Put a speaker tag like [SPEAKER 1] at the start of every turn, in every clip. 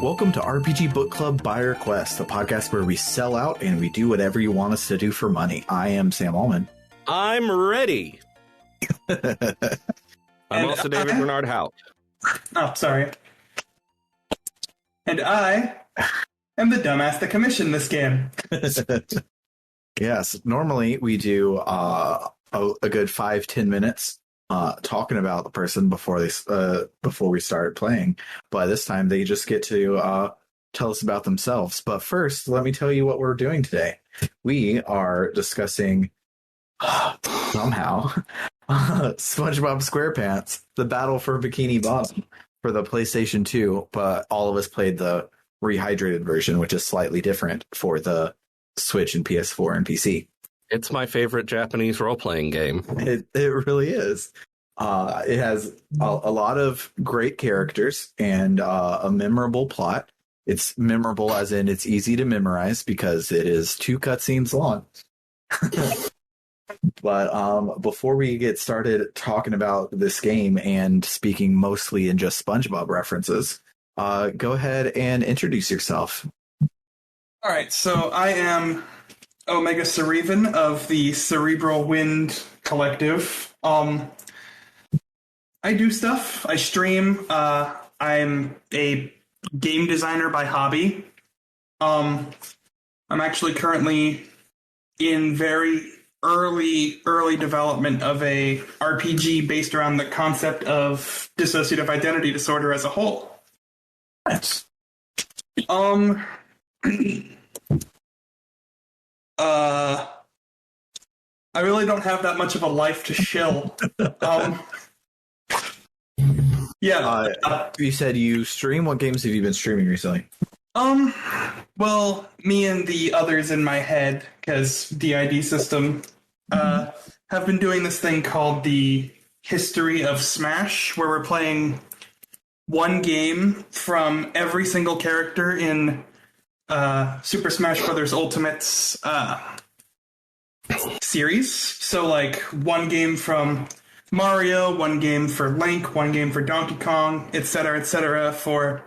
[SPEAKER 1] Welcome to RPG Book Club by Request, the podcast where we sell out and we do whatever you want us to do for money. I am Sam Allman.
[SPEAKER 2] I'm ready. I'm also David Bernard Howe.
[SPEAKER 3] Oh, sorry. And I am the dumbass that commissioned this game.
[SPEAKER 1] Yes, normally we do a good 5-10 minutes talking about the person before we start playing, but this time they just get to tell us about themselves. But first, let me tell you what we're doing today. We are discussing somehow Spongebob Squarepants, the battle for Bikini Bottom for the PlayStation 2, but all of us played the rehydrated version, which is slightly different for the Switch and PS4 and PC.
[SPEAKER 2] It's my favorite Japanese role-playing game.
[SPEAKER 1] It really is. It has a lot of great characters and a memorable plot. It's memorable as in it's easy to memorize because it is 2 cutscenes long. But before we get started talking about this game and speaking mostly in just SpongeBob references, go ahead and introduce yourself.
[SPEAKER 3] All right, so I am Omega Cerevan of the Cerebral Wind Collective. I do stuff. I stream. I'm a game designer by hobby. I'm actually currently in very early development of a RPG based around the concept of dissociative identity disorder as a whole.
[SPEAKER 1] Nice.
[SPEAKER 3] I really don't have that much of a life to shill.
[SPEAKER 1] You said you stream. What games have you been streaming recently?
[SPEAKER 3] Well, me and the others in my head, because DID system, have been doing this thing called the History of Smash, where we're playing one game from every single character in Super Smash Bros. Ultimate's series. So, like, one game from Mario, one game for Link, one game for Donkey Kong, etc., for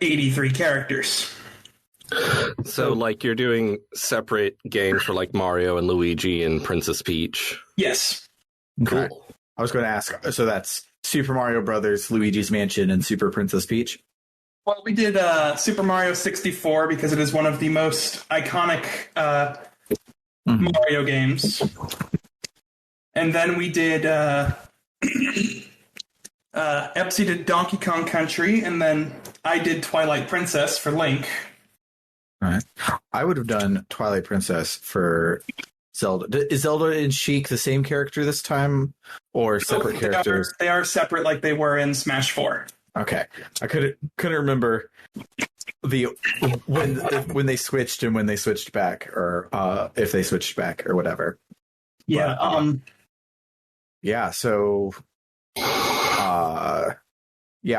[SPEAKER 3] 83 characters.
[SPEAKER 2] So, like, you're doing separate games for, like, Mario and Luigi and Princess Peach?
[SPEAKER 3] Yes.
[SPEAKER 1] Okay.
[SPEAKER 2] Cool.
[SPEAKER 1] I was going to ask, so that's Super Mario Brothers, Luigi's Mansion, and Super Princess Peach?
[SPEAKER 3] Well, we did Super Mario 64 because it is one of the most iconic Mario games. And then we did Epsy did Donkey Kong Country, and then I did Twilight Princess for Link.
[SPEAKER 1] All right. I would have done Twilight Princess for Zelda. Is Zelda and Sheik the same character this time, or separate characters?
[SPEAKER 3] They are separate, like they were in Smash 4.
[SPEAKER 1] Okay, I couldn't remember when they switched and when they switched back, or if they switched back or whatever.
[SPEAKER 3] Yeah.
[SPEAKER 1] But, yeah. So, yeah,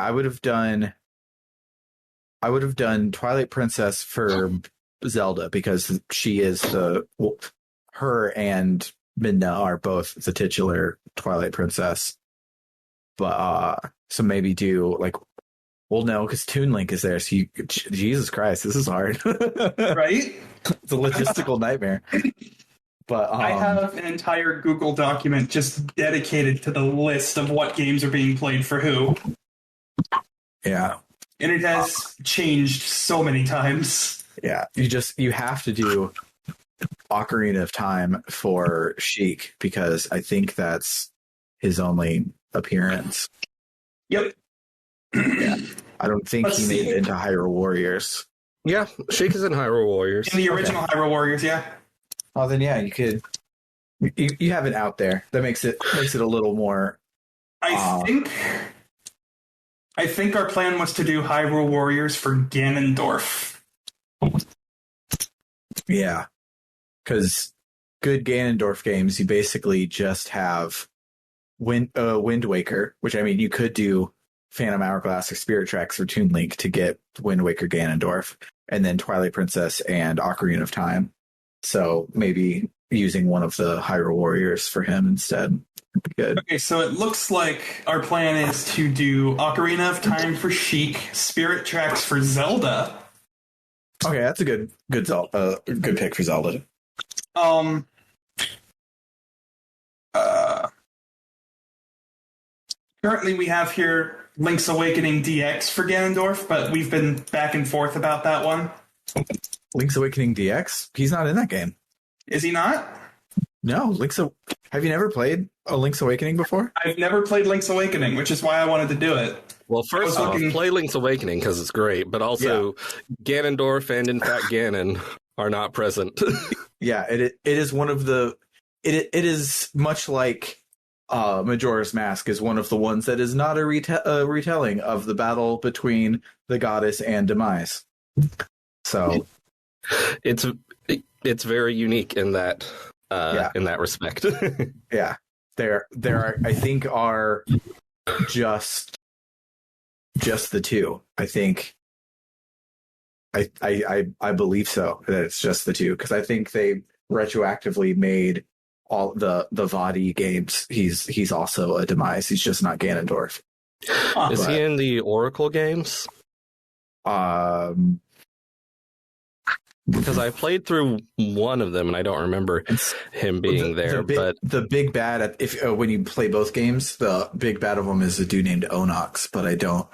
[SPEAKER 1] I would have done Twilight Princess for Zelda because she is her and Midna are both the titular Twilight Princess. But so maybe do like, well, no, because Toon Link is there. So Jesus Christ, this is hard,
[SPEAKER 3] right?
[SPEAKER 1] It's a logistical nightmare. But
[SPEAKER 3] I have an entire Google document just dedicated to the list of what games are being played for who.
[SPEAKER 1] Yeah.
[SPEAKER 3] And it has changed so many times.
[SPEAKER 1] Yeah. You have to do Ocarina of Time for Sheik because I think that's his only appearance.
[SPEAKER 3] Yep.
[SPEAKER 1] Yeah. I don't think he made it into Hyrule Warriors.
[SPEAKER 2] Yeah, Sheik is in Hyrule Warriors.
[SPEAKER 3] In the original Hyrule Warriors, yeah.
[SPEAKER 1] Oh, then yeah, you could. You have it out there. That makes it a little more.
[SPEAKER 3] I think our plan was to do Hyrule Warriors for Ganondorf.
[SPEAKER 1] Yeah, because good Ganondorf games, you basically just have Wind Waker, which I mean, you could do Phantom Hourglass or Spirit Tracks for Toon Link to get Wind Waker Ganondorf, and then Twilight Princess and Ocarina of Time. So maybe using one of the Hyrule Warriors for him instead. Good.
[SPEAKER 3] Okay, so it looks like our plan is to do Ocarina of Time for Sheik, Spirit Tracks for Zelda.
[SPEAKER 1] Okay, that's a good good pick for Zelda.
[SPEAKER 3] Um. Currently, we have here Link's Awakening DX for Ganondorf, but we've been back and forth about that one.
[SPEAKER 1] Link's Awakening DX? He's not in that game.
[SPEAKER 3] Is he not?
[SPEAKER 1] No, have you never played a Link's Awakening before?
[SPEAKER 3] I've never played Link's Awakening, which is why I wanted to do it.
[SPEAKER 2] Well, first off, play Link's Awakening because it's great, but also Ganondorf and, in fact, Ganon are not present.
[SPEAKER 1] Yeah, it is one of the... It is much like Majora's Mask is one of the ones that is not a retelling of the battle between the goddess and Demise. So...
[SPEAKER 2] It's very unique in that in that respect.
[SPEAKER 1] Yeah, there are, I think, are just the two. I think I believe so that it's just the two, because I think they retroactively made all the Vadi games. He's also a Demise. He's just not Ganondorf.
[SPEAKER 2] Is he in the Oracle games? Because I played through one of them and I don't remember him being there. But
[SPEAKER 1] the big bad, when you play both games, the big bad of them is a dude named Onox. But I don't.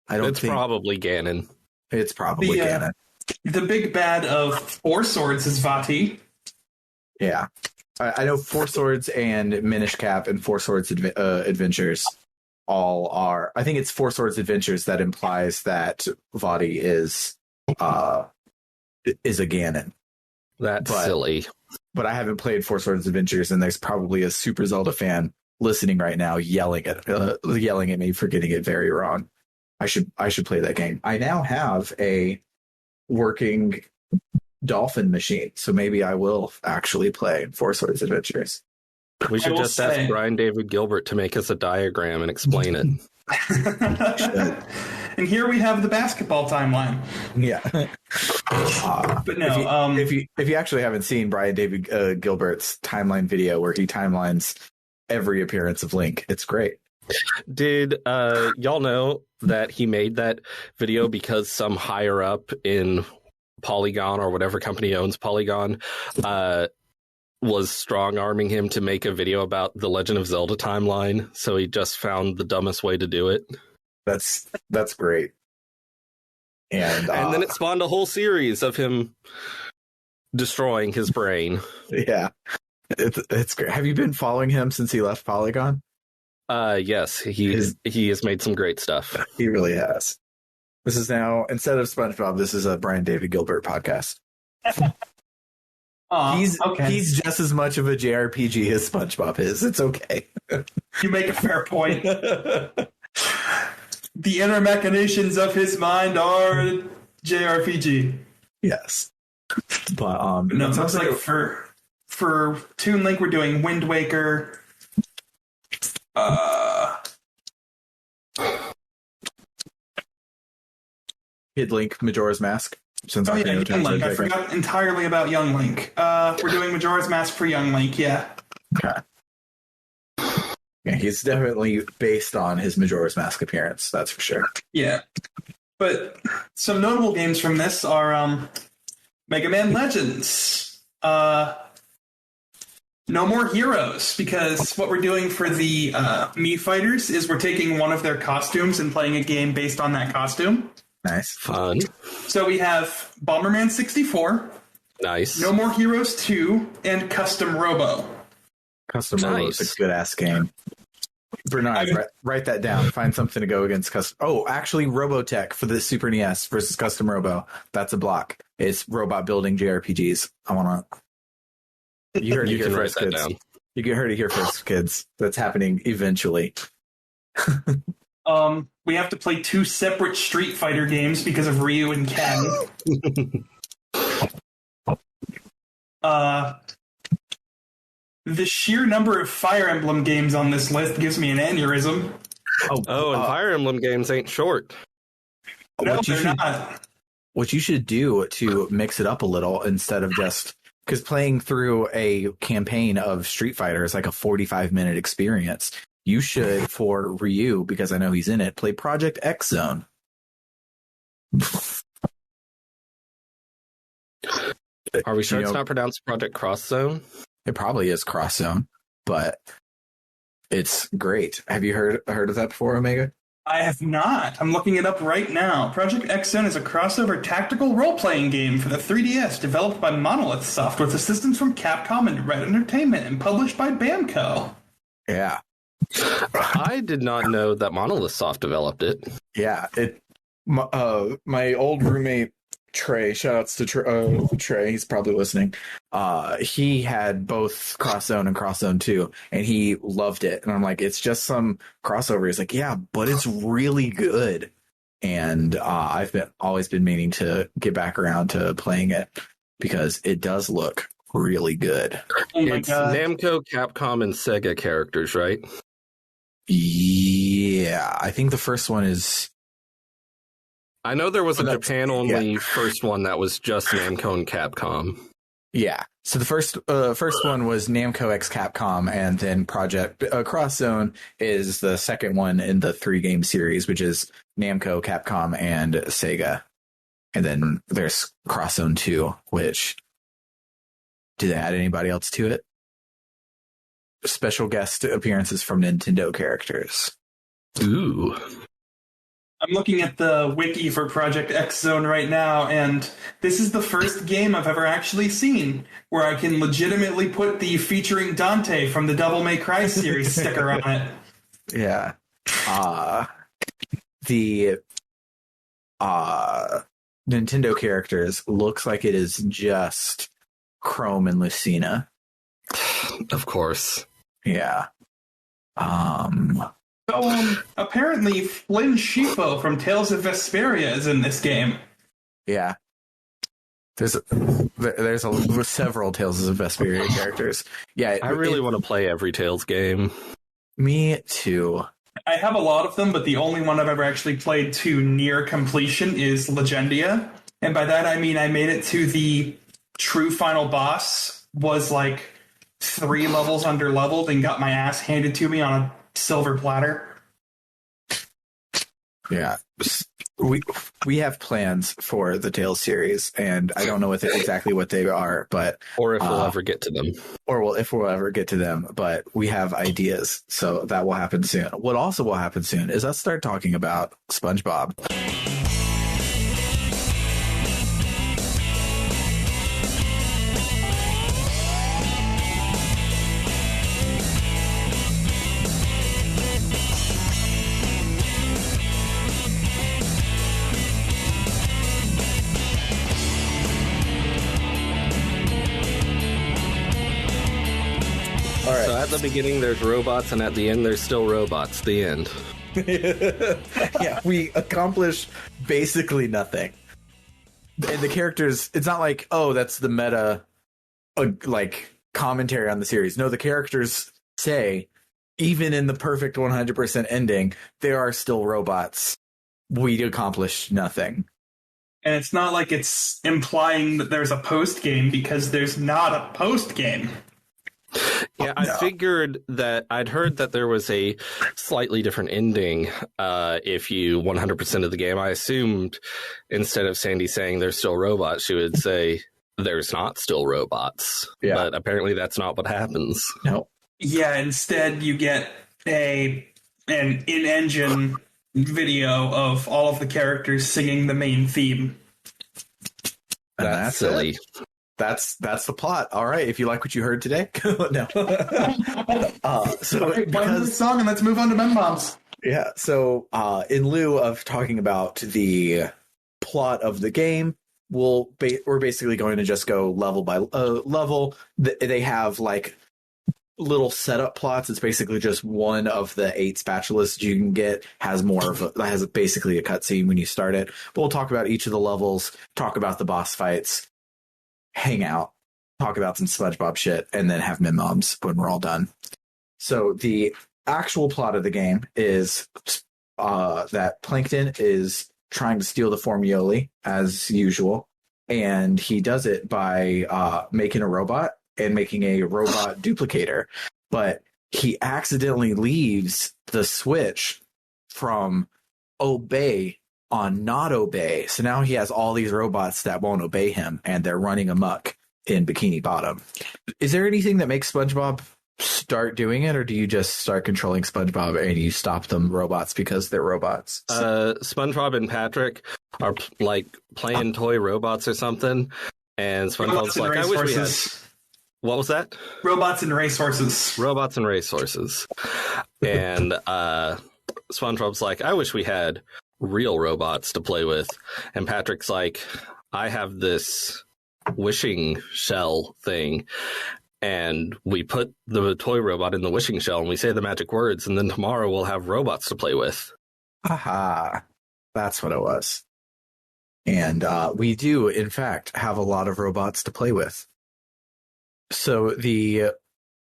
[SPEAKER 2] It's probably Ganon.
[SPEAKER 1] It's probably Ganon.
[SPEAKER 3] The big bad of Four Swords is Vati.
[SPEAKER 1] Yeah, I know Four Swords and Minish Cap and Four Swords Adventures all are. I think it's Four Swords Adventures that implies that Vati is a Ganon.
[SPEAKER 2] That's silly.
[SPEAKER 1] But I haven't played Four Swords Adventures, and there's probably a Super Zelda fan listening right now yelling at me for getting it very wrong. I should play that game. I now have a working dolphin machine, so maybe I will actually play Four Swords Adventures.
[SPEAKER 2] We should just ask Brian David Gilbert to make us a diagram and explain it.
[SPEAKER 3] And here we have the basketball timeline.
[SPEAKER 1] Yeah.
[SPEAKER 3] But no,
[SPEAKER 1] if you actually haven't seen Brian David Gilbert's timeline video where he timelines every appearance of Link, it's great.
[SPEAKER 2] Did y'all know that he made that video because some higher up in Polygon, or whatever company owns Polygon, was strong-arming him to make a video about the Legend of Zelda timeline, so he just found the dumbest way to do it?
[SPEAKER 1] That's great. And
[SPEAKER 2] then it spawned a whole series of him destroying his brain.
[SPEAKER 1] Yeah. It's great. Have you been following him since he left Polygon?
[SPEAKER 2] Yes, he has made some great stuff.
[SPEAKER 1] He really has. This is now, instead of SpongeBob, this is a Brian David Gilbert podcast. He's just as much of a JRPG as SpongeBob is. It's okay.
[SPEAKER 3] You make a fair point. The inner machinations of his mind are JRPG.
[SPEAKER 1] Yes. But
[SPEAKER 3] no, it looks like for Toon Link we're doing Wind Waker.
[SPEAKER 1] Kid Link, Majora's Mask.
[SPEAKER 3] Young Link. I forgot entirely about Young Link. We're doing Majora's Mask for Young Link, yeah.
[SPEAKER 1] Okay. Yeah, he's definitely based on his Majora's Mask appearance, that's for sure.
[SPEAKER 3] Yeah. But some notable games from this are Mega Man Legends. No More Heroes, because what we're doing for the Mii Fighters is we're taking one of their costumes and playing a game based on that costume.
[SPEAKER 1] Nice.
[SPEAKER 2] Fun.
[SPEAKER 3] So we have Bomberman 64.
[SPEAKER 2] Nice.
[SPEAKER 3] No More Heroes 2, and Custom Robo.
[SPEAKER 1] Custom Robo is a good-ass game. Bernard, write that down. Find something to go against Custom... Oh, actually, Robotech for the Super NES versus Custom Robo. That's a block. It's robot building JRPGs. I want to... You heard it here first, kids. Down. You heard it here first, kids. That's happening eventually.
[SPEAKER 3] We have to play 2 separate Street Fighter games because of Ryu and Ken. The sheer number of Fire Emblem games on this list gives me an aneurysm.
[SPEAKER 2] And Fire Emblem games ain't short.
[SPEAKER 3] No, they're not.
[SPEAKER 1] What you should do to mix it up a little, instead of just because playing through a campaign of Street Fighter is like a 45-minute experience. You should, for Ryu, because I know he's in it, play Project X Zone.
[SPEAKER 2] Are we sure it's not pronounced Project Cross Zone?
[SPEAKER 1] It probably is Cross Zone, but it's great. Have you heard of that before, Omega?
[SPEAKER 3] I have not. I'm looking it up right now. Project X Zone is a crossover tactical role-playing game for the 3DS developed by Monolith Soft with assistance from Capcom and Red Entertainment and published by Bamco.
[SPEAKER 1] Yeah.
[SPEAKER 2] I did not know that Monolith Soft developed it.
[SPEAKER 1] Yeah. My old roommate, Trey, shout-outs to Trey, he's probably listening. He had both Cross Zone and Cross Zone 2, and he loved it. And I'm like, it's just some crossover. He's like, yeah, but it's really good. And I've always been meaning to get back around to playing it because it does look really good.
[SPEAKER 3] Oh my
[SPEAKER 2] It's
[SPEAKER 3] God.
[SPEAKER 2] Namco, Capcom, and Sega characters, right?
[SPEAKER 1] Yeah, I think the first one is...
[SPEAKER 2] I know there was a Japan-only first one that was just Namco and Capcom.
[SPEAKER 1] Yeah. So the first one was Namco x Capcom, and then Project Cross Zone is the second one in the 3-game series, which is Namco, Capcom, and Sega. And then there's Cross Zone 2, which... Did they add anybody else to it? Special guest appearances from Nintendo characters.
[SPEAKER 2] Ooh.
[SPEAKER 3] I'm looking at the wiki for Project X Zone right now, and this is the first game I've ever actually seen where I can legitimately put the featuring Dante from the Devil May Cry series sticker on it.
[SPEAKER 1] Yeah. The Nintendo characters looks like it is just Chrome and Lucina.
[SPEAKER 2] Of course.
[SPEAKER 1] Yeah.
[SPEAKER 3] Apparently Flynn Scifo from Tales of Vesperia is in this game.
[SPEAKER 1] Yeah. There's several Tales of Vesperia characters. Yeah,
[SPEAKER 2] I really want to play every Tales game.
[SPEAKER 1] Me too.
[SPEAKER 3] I have a lot of them, but the only one I've ever actually played to near completion is Legendia. And by that I mean I made it to the true final boss, was like 3 levels under leveled, and got my ass handed to me on a silver platter.
[SPEAKER 1] Yeah. We have plans for the Tales series, and I don't know exactly what they are, but
[SPEAKER 2] or if we'll ever get to them.
[SPEAKER 1] If we'll ever get to them, but we have ideas, so that will happen soon. What also will happen soon is us start talking about SpongeBob.
[SPEAKER 2] So at the beginning there's robots, and at the end there's still robots. The end.
[SPEAKER 1] Yeah, we accomplished basically nothing. And the characters, it's not like, oh, that's the meta, like, commentary on the series. No, the characters say, even in the perfect 100% ending, there are still robots. We accomplished nothing.
[SPEAKER 3] And it's not like it's implying that there's a post-game, because there's not a post-game.
[SPEAKER 2] Yeah, I figured that I'd heard that there was a slightly different ending if you 100% of the game. I assumed instead of Sandy saying there's still robots, she would say there's not still robots.
[SPEAKER 1] Yeah.
[SPEAKER 2] But apparently that's not what happens.
[SPEAKER 1] No.
[SPEAKER 3] Yeah, instead you get an in-engine video of all of the characters singing the main theme.
[SPEAKER 1] And
[SPEAKER 2] That's silly.
[SPEAKER 1] it. That's the plot. All right, if you like what you heard today, no. So
[SPEAKER 3] One more song and let's move on to Men Bombs.
[SPEAKER 1] Yeah. So in lieu of talking about the plot of the game, we're basically going to just go level by level. They have like little setup plots. It's basically just one of the 8 spatulas you can get has basically a cutscene when you start it. But we'll talk about each of the levels, talk about the boss fights, hang out, talk about some SpongeBob shit, and then have min moms when we're all done. So the actual plot of the game is that Plankton is trying to steal the Formioli as usual, and he does it by making a robot and making a robot duplicator. But he accidentally leaves the switch from obey on not obey. So now he has all these robots that won't obey him, and they're running amok in Bikini Bottom. Is there anything that makes SpongeBob start doing it, or do you just start controlling SpongeBob and you stop them robots because they're robots?
[SPEAKER 2] SpongeBob and Patrick are like playing toy robots or something, and SpongeBob's like, "I wish we had." What was that?
[SPEAKER 3] Robots and racehorses.
[SPEAKER 2] Robots and racehorses. And SpongeBob's like, "I wish we had real robots to play with." And Patrick's like, "I have this wishing shell thing, and we put the toy robot in the wishing shell and we say the magic words, and then tomorrow we'll have robots to play with."
[SPEAKER 1] Aha, that's what it was. And we do, in fact, have a lot of robots to play with. So the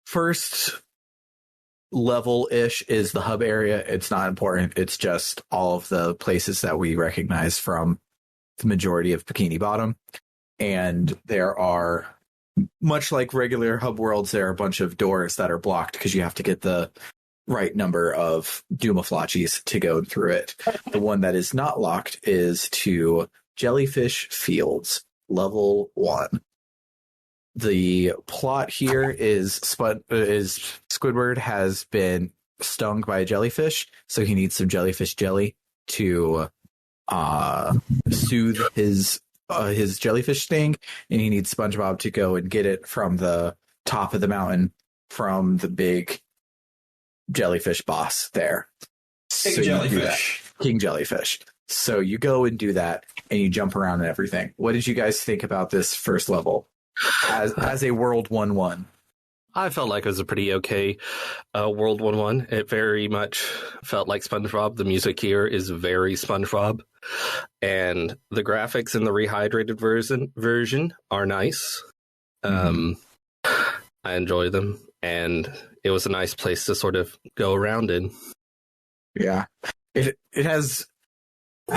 [SPEAKER 1] first level-ish is the hub area. It's not important. It's just all of the places that we recognize from the majority of Bikini Bottom. And there are, much like regular hub worlds, there are a bunch of doors that are blocked because you have to get the right number of Doomaflachis to go through it. The one that is not locked is to Jellyfish Fields, level 1. The plot here is Squidward has been stung by a jellyfish, so he needs some jellyfish jelly to soothe his jellyfish sting, and he needs SpongeBob to go and get it from the top of the mountain from the big jellyfish boss there. King Jellyfish. So you go and do that, and you jump around and everything. What did you guys think about this first level as a World 1-1?
[SPEAKER 2] I felt like it was a pretty okay World 1-1. It very much felt like SpongeBob. The music here is very SpongeBob. And the graphics in the rehydrated version are nice. I enjoy them. And it was a nice place to sort of go around in. Yeah.
[SPEAKER 1] It has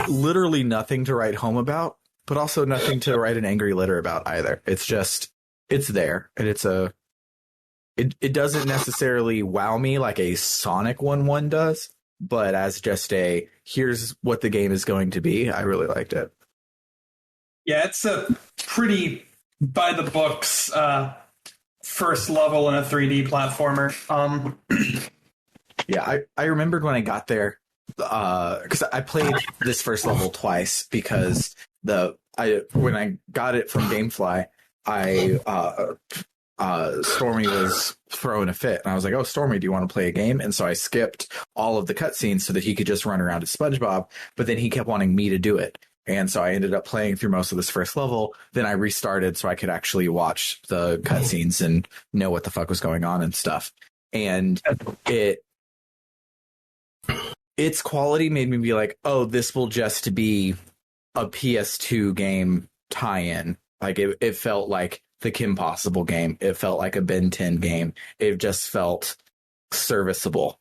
[SPEAKER 1] literally nothing to write home about, but also nothing to write an angry letter about either. It's just, it's there. And it doesn't necessarily wow me like a Sonic 1-1 does, but as just a, here's what the game is going to be, I really liked it.
[SPEAKER 3] Yeah, it's a pretty by the books first level in a 3D platformer.
[SPEAKER 1] Yeah, I remembered when I got there, because I played this first level twice, because when I got it from Gamefly, Stormy was throwing a fit, and I was like, "Oh, Stormy, do you want to play a game?" And so I skipped all of the cutscenes so that he could just run around as SpongeBob, but then he kept wanting me to do it. And so I ended up playing through most of this first level. Then I restarted so I could actually watch the cutscenes and know what the fuck was going on and stuff. And its quality made me be like, oh, this will just be a PS2 game tie-in. Like it felt like the Kim Possible game. It felt like a Ben 10 game. It just felt serviceable.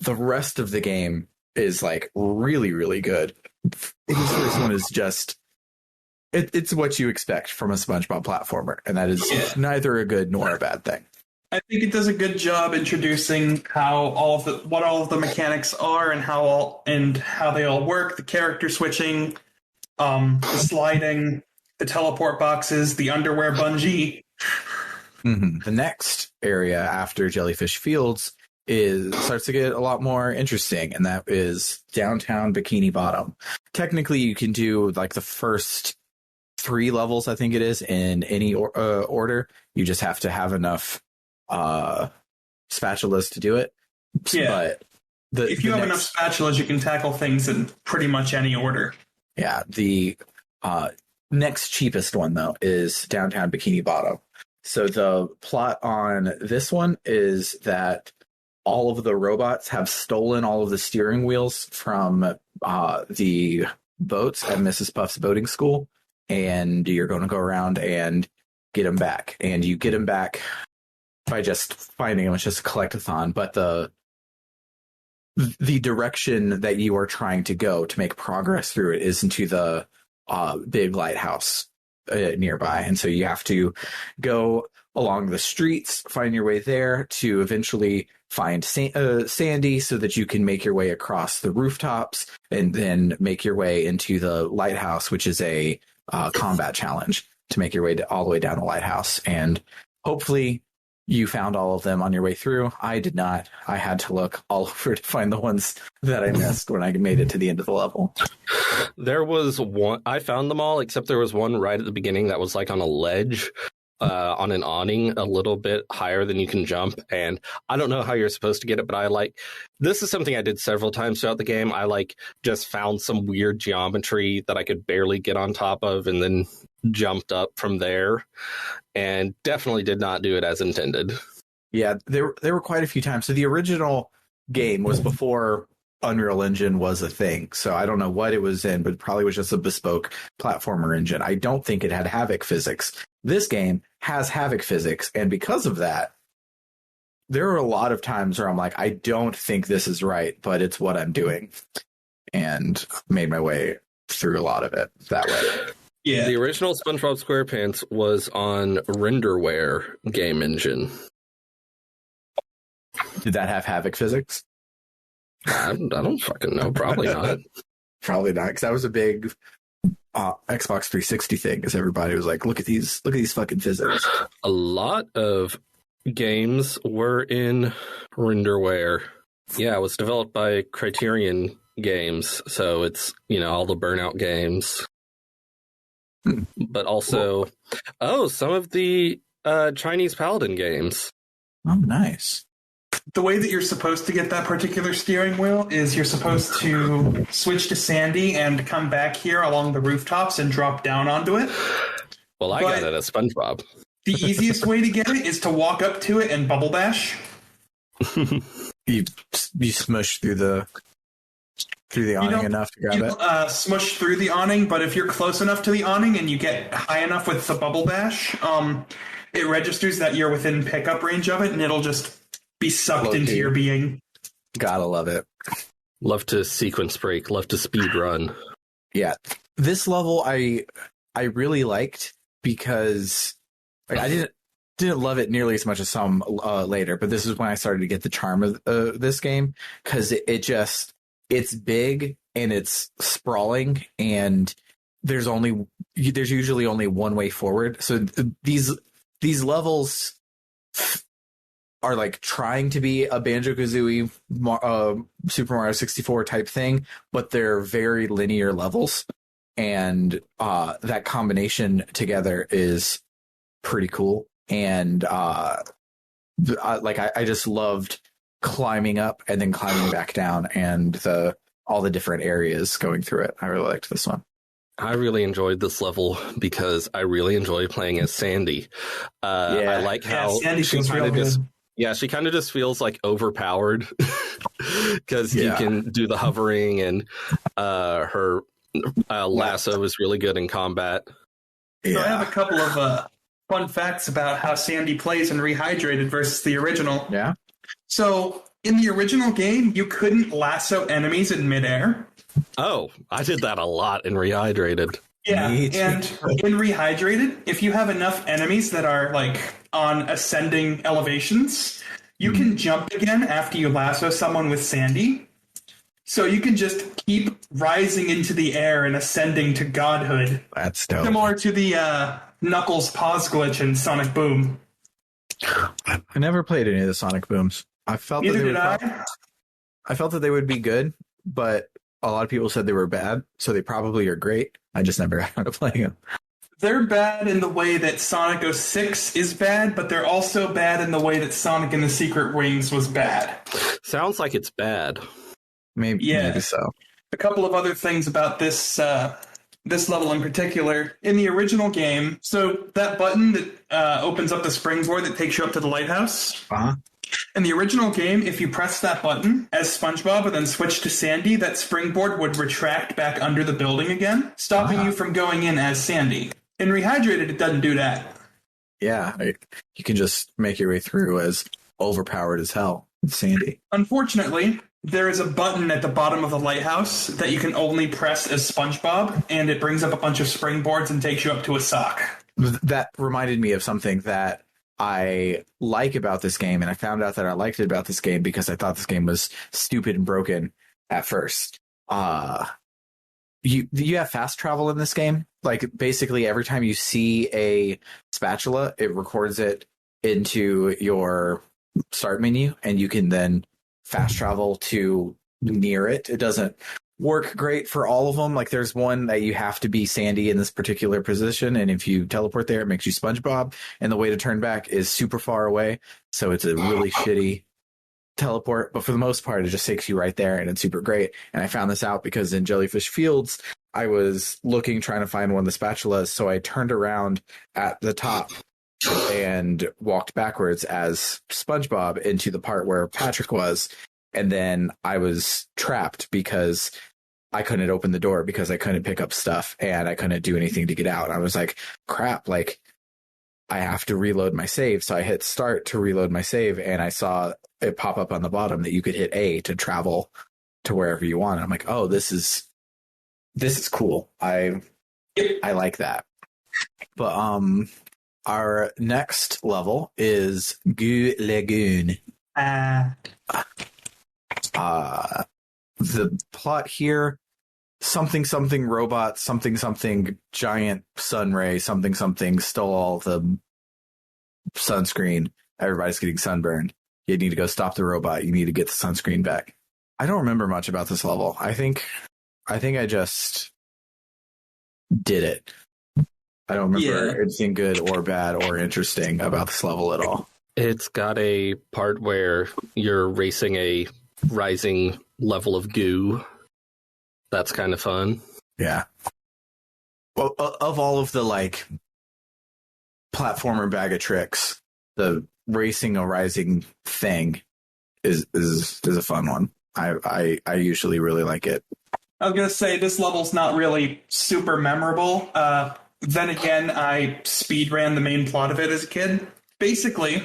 [SPEAKER 1] The rest of the game is like really, really good. This first one is just, it's what you expect from a SpongeBob platformer, and that is neither a good nor a bad thing.
[SPEAKER 3] I think it does a good job introducing what all of the mechanics are and how they all work. The character switching, the sliding, the teleport boxes, the underwear bungee.
[SPEAKER 1] Mm-hmm. The next area after Jellyfish Fields starts to get a lot more interesting, and that is downtown Bikini Bottom. Technically, you can do like the first 3 levels, I think it is, in any order. You just have to have enough spatulas to do it.
[SPEAKER 3] Yeah. But if you have enough spatulas, you can tackle things in pretty much any order.
[SPEAKER 1] Yeah. The next cheapest one, though, is downtown Bikini Bottom. So the plot on this one is that all of the robots have stolen all of the steering wheels from the boats at Mrs. Puff's boating school, and you're going to go around and get them back. And you get them back by just finding them. It's just a collectathon, but the direction that you are trying to go to make progress through it is into the big lighthouse nearby. And so you have to go along the streets, find your way there to eventually find Sandy so that you can make your way across the rooftops and then make your way into the lighthouse, which is a combat challenge to make your way all the way down the lighthouse. And hopefully you found all of them on your way through. I did not. I had to look all over to find the ones that I missed when I made it to the end of the level.
[SPEAKER 2] There was one, I found them all, except there was one right at the beginning that was like on a ledge, on an awning a little bit higher than you can jump. And I don't know how you're supposed to get it, but this is something I did several times throughout the game. I just found some weird geometry that I could barely get on top of and then jumped up from there, and definitely did not do it as intended.
[SPEAKER 1] Yeah, there were quite a few times. So the original game was before Unreal Engine was a thing. So I don't know what it was in, but it probably was just a bespoke platformer engine. I don't think it had Havoc physics. This game has Havoc physics, and because of that, there are a lot of times where I'm like, I don't think this is right, but it's what I'm doing, and made my way through a lot of it that way.
[SPEAKER 3] Yeah.
[SPEAKER 2] The original SpongeBob SquarePants was on Renderware game engine.
[SPEAKER 1] Did that have Havoc physics?
[SPEAKER 2] I don't fucking know. Probably not.
[SPEAKER 1] Probably not, because that was a big Xbox 360 thing, because everybody was like, look at these fucking physics.
[SPEAKER 2] A lot of games were in Renderware. Yeah, it was developed by Criterion Games, so it's, all the Burnout games. But also, some of the Chinese Paladin games.
[SPEAKER 1] Oh, nice.
[SPEAKER 3] The way that you're supposed to get that particular steering wheel is you're supposed to switch to Sandy and come back here along the rooftops and drop down onto it.
[SPEAKER 2] Well, I got it as SpongeBob.
[SPEAKER 3] The easiest way to get it is to walk up to it and bubble dash.
[SPEAKER 1] You smush through the awning enough to grab it?
[SPEAKER 3] Smush through the awning, but if you're close enough to the awning and you get high enough with the bubble dash, it registers that you're within pickup range of it, and it'll just be sucked into your being.
[SPEAKER 1] Gotta love it.
[SPEAKER 2] Love to sequence break. Love to speed run.
[SPEAKER 1] Yeah. This level I really liked because I didn't love it nearly as much as some later, but this is when I started to get the charm of this game, because it's big and it's sprawling, and there's usually only one way forward. So these levels are like trying to be a Banjo-Kazooie Super Mario 64 type thing, but they're very linear levels, and that combination together is pretty cool. And I just loved climbing up and then climbing back down, and all the different areas going through it. I really liked this one.
[SPEAKER 2] I really enjoyed this level because I really enjoy playing as Sandy. I like how
[SPEAKER 3] Sandy
[SPEAKER 2] she
[SPEAKER 3] feels real good.
[SPEAKER 2] Yeah, she kind of just feels like overpowered because you can do the hovering, and her lasso is really good in combat.
[SPEAKER 3] Yeah. So I have a couple of fun facts about how Sandy plays in Rehydrated versus the original.
[SPEAKER 1] Yeah.
[SPEAKER 3] So in the original game, you couldn't lasso enemies in midair.
[SPEAKER 2] Oh, I did that a lot in Rehydrated.
[SPEAKER 3] Yeah, and in Rehydrated, if you have enough enemies that are on ascending elevations, you can jump again after you lasso someone with Sandy. So you can just keep rising into the air and ascending to godhood.
[SPEAKER 1] That's dope.
[SPEAKER 3] Similar to the Knuckles pause glitch in Sonic Boom.
[SPEAKER 1] I never played any of the Sonic Booms. I felt I felt that they would be good, but a lot of people said they were bad, so they probably are great. I just never got to playing them.
[SPEAKER 3] They're bad in the way that Sonic 06 is bad, but they're also bad in the way that Sonic and the Secret Rings was bad.
[SPEAKER 2] Sounds like it's bad.
[SPEAKER 1] Maybe so.
[SPEAKER 3] A couple of other things about this level in particular. In the original game, so that button that opens up the springboard that takes you up to the lighthouse.
[SPEAKER 1] Uh-huh.
[SPEAKER 3] In the original game, if you press that button as SpongeBob and then switch to Sandy, that springboard would retract back under the building again, stopping you from going in as Sandy. In Rehydrated, it doesn't do that.
[SPEAKER 1] Yeah, you can just make your way through as overpowered as hell with Sandy.
[SPEAKER 3] Unfortunately, there is a button at the bottom of the lighthouse that you can only press as SpongeBob, and it brings up a bunch of springboards and takes you up to a sock.
[SPEAKER 1] That reminded me of something that I like about this game, and I found out that I liked it about this game because I thought this game was stupid and broken at first. You have fast travel in this game. Like, basically every time you see a spatula, it records it into your start menu, and you can then fast travel to near it. It doesn't work great for all of them. Like, there's one that you have to be Sandy in this particular position, and if you teleport there, it makes you SpongeBob, and the way to turn back is super far away, so it's a really shitty teleport. But for the most part, it just takes you right there, and it's super great. And I found this out because in Jellyfish Fields, I was trying to find one of the spatulas, so I turned around at the top and walked backwards as SpongeBob into the part where Patrick was, and then I was trapped because I couldn't open the door because I couldn't pick up stuff and I couldn't do anything to get out. And I was like, crap, like, I have to reload my save. So I hit start to reload my save, and I saw it pop up on the bottom that you could hit A to travel to wherever you want. And I'm like, oh, this is cool. I like that. But our next level is Goo Lagoon. The plot here, something robot, something giant sun ray, something stole all the sunscreen. Everybody's getting sunburned. You need to go stop the robot. You need to get the sunscreen back. I don't remember much about this level. I think I just did it. I don't remember anything good or bad or interesting about this level at all.
[SPEAKER 2] It's got a part where you're racing a rising level of goo. That's kind of fun.
[SPEAKER 1] Yeah. Well, of all of the like platformer bag of tricks, the racing a rising thing is a fun one. I usually really like it.
[SPEAKER 3] I was gonna say this level's not really super memorable. Then again, I speed ran the main plot of it as a kid. Basically,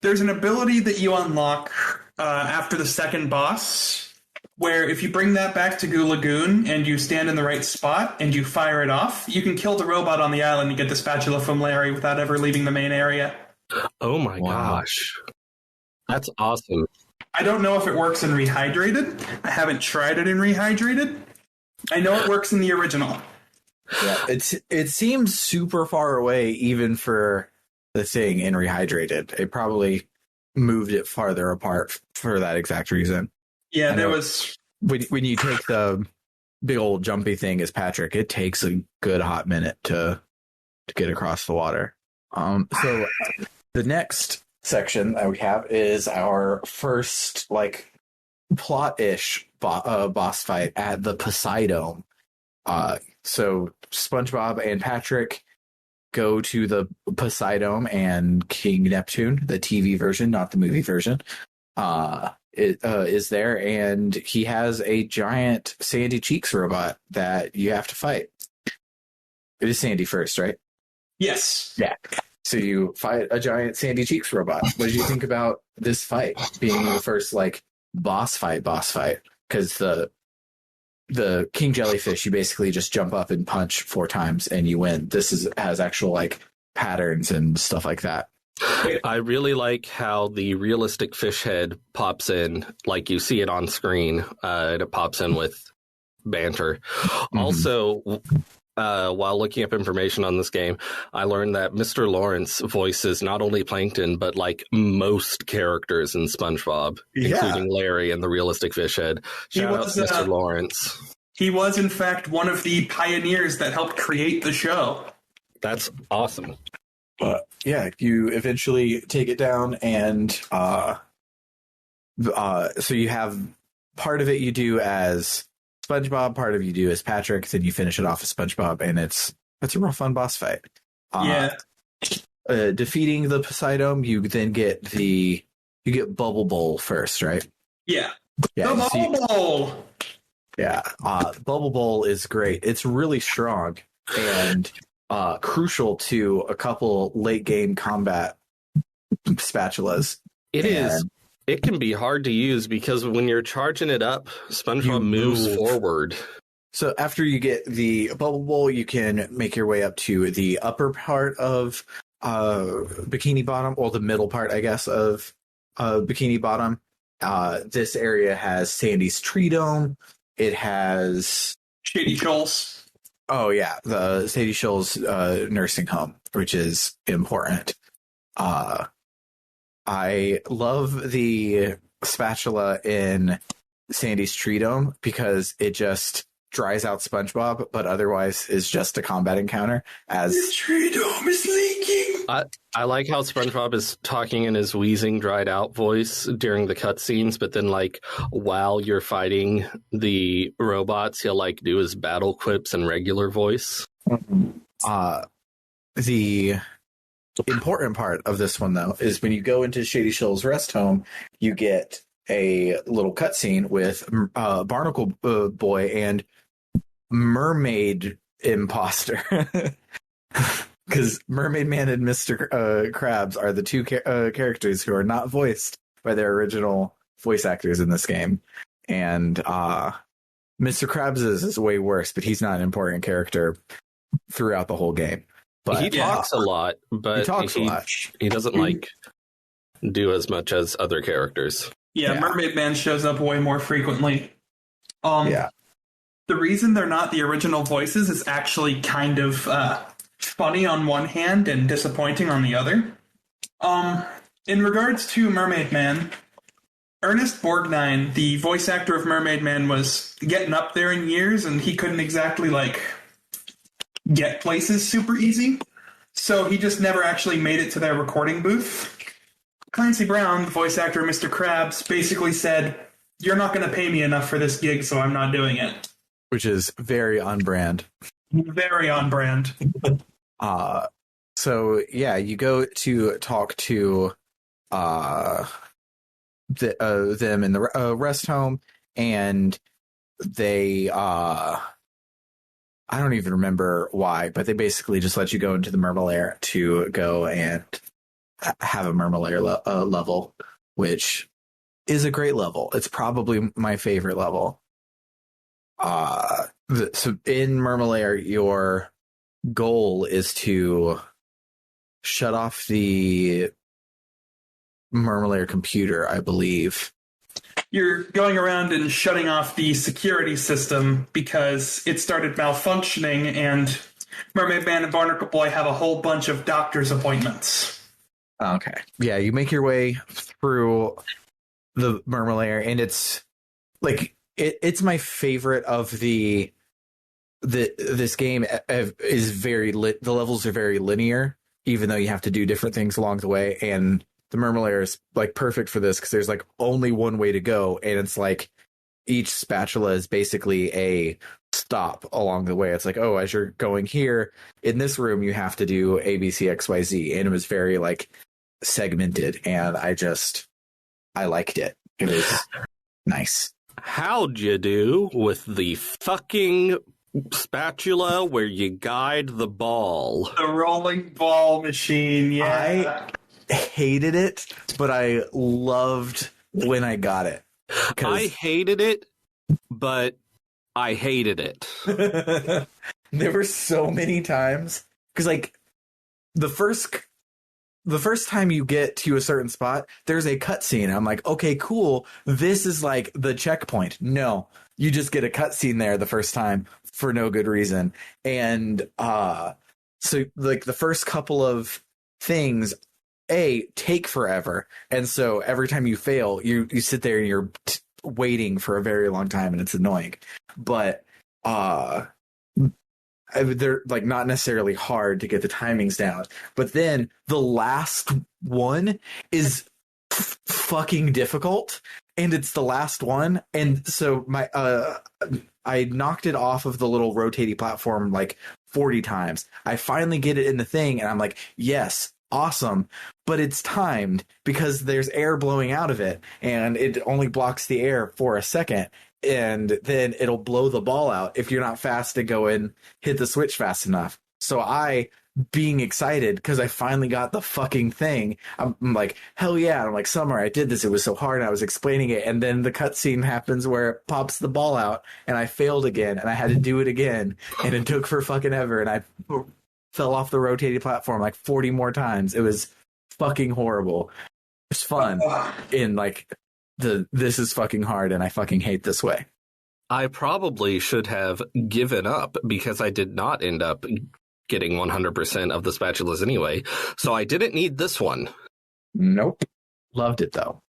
[SPEAKER 3] there's an ability that you unlock after the second boss, where if you bring that back to Goo Lagoon and you stand in the right spot and you fire it off, you can kill the robot on the island and get the spatula from Larry without ever leaving the main area.
[SPEAKER 2] Oh my gosh. That's awesome.
[SPEAKER 3] I don't know if it works in Rehydrated. I haven't tried it in Rehydrated. I know it works in the original.
[SPEAKER 1] Yeah, it seems super far away even for the thing in Rehydrated. It probably moved it farther apart for that exact reason.
[SPEAKER 3] Yeah, there was...
[SPEAKER 1] When you take the big old jumpy thing as Patrick, it takes a good hot minute to get across the water. So the next section that we have is our first like plot-ish boss fight at the Poseidome. So SpongeBob and Patrick go to the Poseidome, and King Neptune, the TV version, not the movie version, is there, and he has a giant Sandy Cheeks robot that you have to fight. It is Sandy first, right?
[SPEAKER 3] Yes.
[SPEAKER 1] Yeah. So you fight a giant Sandy Cheeks robot. What did you think about this fight being the first like boss fight? Because the King Jellyfish, you basically just jump up and punch 4 times and you win. This has actual like patterns and stuff like that.
[SPEAKER 2] I really like how the realistic fish head pops in, like you see it on screen. It pops in with banter. Mm-hmm. Also, while looking up information on this game, I learned that Mr. Lawrence voices not only Plankton, but like most characters in SpongeBob, including Larry and the realistic fish head. Shout out to Mr. Lawrence.
[SPEAKER 3] He was, in fact, one of the pioneers that helped create the show.
[SPEAKER 2] That's awesome.
[SPEAKER 1] But yeah, you eventually take it down, and so you have part of it you do as SpongeBob, part of you do as Patrick, then you finish it off as SpongeBob, and it's a real fun boss fight. Defeating the Poseidome, you then get Bubble Bowl first, right?
[SPEAKER 3] Yeah.
[SPEAKER 1] The
[SPEAKER 3] Bubble Bowl.
[SPEAKER 1] Yeah, Bubble Bowl is great. It's really strong and crucial to a couple late game combat spatulas.
[SPEAKER 2] It is It can be hard to use because when you're charging it up, SpongeBob
[SPEAKER 1] You
[SPEAKER 2] moves
[SPEAKER 1] move.
[SPEAKER 2] forward.
[SPEAKER 1] So after you get the bubble bowl, you can make your way up to the upper part of Bikini Bottom, or the middle part, I guess, of Bikini Bottom. This area has Sandy's Tree Dome. It has
[SPEAKER 3] Shady Shoals.
[SPEAKER 1] Oh yeah, the Sadie Shoals nursing home, which is important. I love the spatula in Sandy's Tree Dome because it just dries out SpongeBob, but otherwise is just a combat encounter. As
[SPEAKER 3] The tree dome is leaking.
[SPEAKER 2] I like how SpongeBob is talking in his wheezing, dried out voice during the cutscenes, but then like while you're fighting the robots, he'll like do his battle quips in regular voice.
[SPEAKER 1] the important part of this one, though, is when you go into Shady Shoals Rest Home, you get a little cutscene with Barnacle Boy and Mermaid Imposter. Because Mermaid Man and Mr. Krabs are the two characters who are not voiced by their original voice actors in this game. And Mr. Krabs is way worse, but he's not an important character throughout the whole game. But
[SPEAKER 2] he talks a lot, but
[SPEAKER 1] he talks a lot.
[SPEAKER 2] He doesn't like do as much as other characters.
[SPEAKER 3] Yeah, Mermaid Man shows up way more frequently.
[SPEAKER 1] Yeah.
[SPEAKER 3] The reason they're not the original voices is actually kind of funny on one hand and disappointing on the other. In regards to Mermaid Man, Ernest Borgnine, the voice actor of Mermaid Man, was getting up there in years, and he couldn't exactly, like, get places super easy. So he just never actually made it to their recording booth. Clancy Brown, the voice actor of Mr. Krabs, basically said, "You're not going to pay me enough for this gig, so I'm not doing it."
[SPEAKER 1] Which is very on brand.
[SPEAKER 3] Very on brand.
[SPEAKER 1] So yeah, you go to talk to them in the rest home, and they I don't even remember why, but they basically just let you go into the Mermalair to go and have a Mermalair level, which is a great level. It's probably my favorite level. So in Mermalair, your goal is to shut off the Mermalair computer, I believe.
[SPEAKER 3] You're going around and shutting off the security system because it started malfunctioning, and Mermaid Man and Barnacle Boy have a whole bunch of doctor's appointments.
[SPEAKER 1] Okay. Yeah, you make your way through the Mermalair, and it's like it's my favorite of this game is very lit. The levels are very linear, even though you have to do different things along the way, and the Mermalair is like perfect for this because there's like only one way to go, and it's like each spatula is basically a stop along the way. It's like, oh, as you're going here in this room, you have to do A, B, C, X, Y, Z, and it was very like segmented, and I liked it. It was nice.
[SPEAKER 2] How'd you do with the fucking spatula where you guide the ball?
[SPEAKER 3] The rolling ball machine, yeah.
[SPEAKER 1] I hated it, but I loved when I got it.
[SPEAKER 2] I hated it, but I hated it.
[SPEAKER 1] There were so many times because, like, the first time you get to a certain spot, there's a cutscene. I'm like, okay, cool. This is like the checkpoint. No, you just get a cutscene there the first time for no good reason. And so like the first couple of things take forever, and so every time you fail, you sit there and you're waiting for a very long time, and it's annoying. But they're like not necessarily hard to get the timings down. But then the last one is fucking difficult, and it's the last one, and so my I knocked it off of the little rotating platform like 40 times. I finally get it in the thing, and I'm like, yes, awesome, but it's timed because there's air blowing out of it, and it only blocks the air for a second, and then it'll blow the ball out if you're not fast to go and hit the switch fast enough. So I, being excited because I finally got the fucking thing, I'm like, hell yeah. I'm like, Summer, I did this. It was so hard. I was explaining it. And then the cutscene happens where it pops the ball out and I failed again and I had to do it again. And it took for fucking ever. And I fell off the rotating platform like 40 more times. It was fucking horrible. It's fun in like this is fucking hard and I fucking hate this way.
[SPEAKER 2] I probably should have given up because I did not end up getting 100% of the spatulas anyway, so I didn't need this one.
[SPEAKER 1] Nope. Loved it though.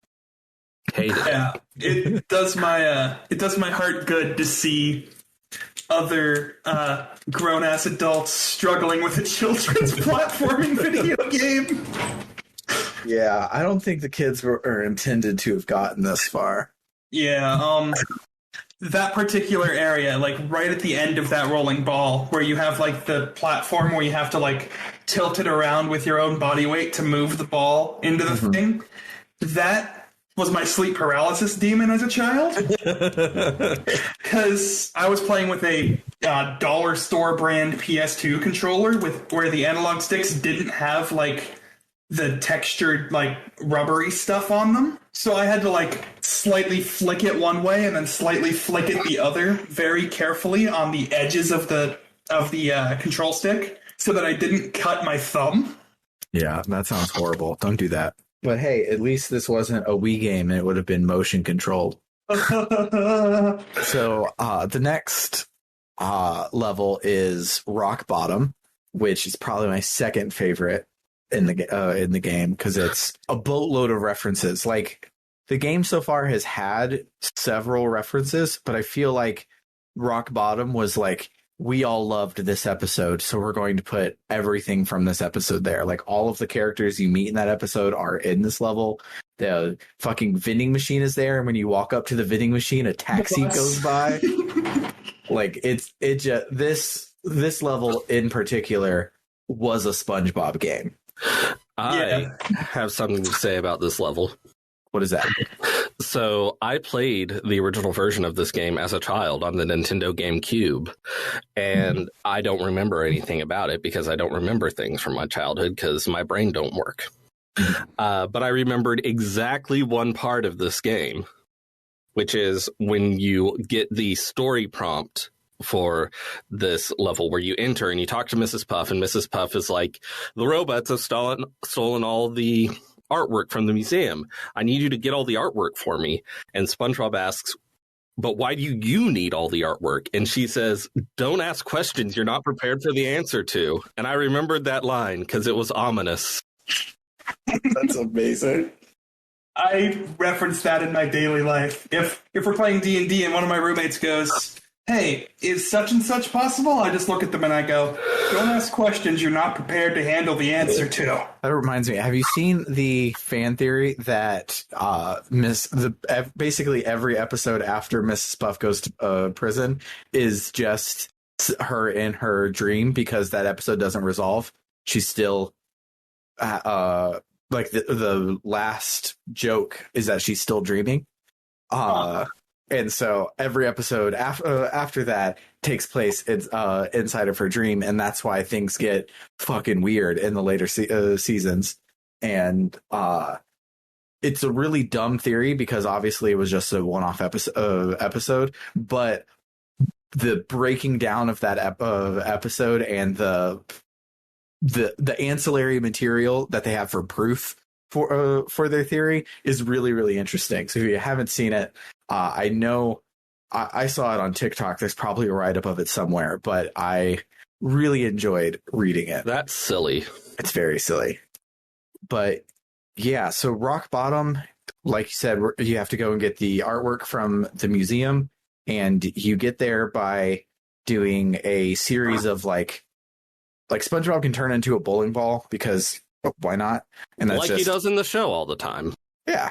[SPEAKER 2] Hated it.
[SPEAKER 3] Yeah, it does my heart good to see other grown-ass adults struggling with a children's platforming video game.
[SPEAKER 1] Yeah, I don't think the kids are intended to have gotten this far.
[SPEAKER 3] Yeah, that particular area, like right at the end of that rolling ball, where you have like the platform where you have to like tilt it around with your own body weight to move the ball into the thing, that was my sleep paralysis demon as a child. Because I was playing with a dollar store brand PS2 controller where the analog sticks didn't have like the textured like rubbery stuff on them. So I had to like slightly flick it one way and then slightly flick it the other very carefully on the edges of the control stick so that I didn't cut my thumb.
[SPEAKER 1] Yeah, that sounds horrible. Don't do that. But hey, at least this wasn't a Wii game and it would have been motion controlled. So the next level is Rock Bottom, which is probably my second favorite in the game because it's a boatload of references. Like the game so far has had several references, but I feel like Rock Bottom was like, we all loved this episode, so we're going to put everything from this episode there. Like all of the characters you meet in that episode are in this level. The fucking vending machine is there, and when you walk up to the vending machine, a taxi goes by. Like this level in particular was a SpongeBob game.
[SPEAKER 2] I have something to say about this level.
[SPEAKER 1] What is that?
[SPEAKER 2] So I played the original version of this game as a child on the Nintendo GameCube, and I don't remember anything about it because I don't remember things from my childhood because my brain don't work. But I remembered exactly one part of this game, which is when you get the story prompt for this level where you enter and you talk to Mrs. Puff, and Mrs. Puff is like, the robots have stolen all the artwork from the museum. I need you to get all the artwork for me. And SpongeBob asks, but why do you need all the artwork? And she says, don't ask questions you're not prepared for the answer to. And I remembered that line because it was ominous.
[SPEAKER 1] That's amazing.
[SPEAKER 3] I reference that in my daily life. If we're playing D&D and one of my roommates goes, hey, is such and such possible? I just look at them and I go, don't ask questions you're not prepared to handle the answer to.
[SPEAKER 1] That reminds me, have you seen the fan theory that basically every episode after Mrs. Puff goes to prison is just her in her dream because that episode doesn't resolve? She's still like the last joke is that she's still dreaming. And so every episode after that takes place inside of her dream, and that's why things get fucking weird in the later seasons. And it's a really dumb theory because obviously it was just a one-off episode, but the breaking down of that episode and the ancillary material that they have for proof for their theory is really, really interesting. So if you haven't seen it, I know I saw it on TikTok. There's probably a write-up of it somewhere, but I really enjoyed reading it.
[SPEAKER 2] That's silly.
[SPEAKER 1] It's very silly. But yeah, so Rock Bottom, like you said, you have to go and get the artwork from the museum, and you get there by doing a series of like SpongeBob can turn into a bowling ball because why not? And that's
[SPEAKER 2] like he does in the show all the time.
[SPEAKER 1] Yeah.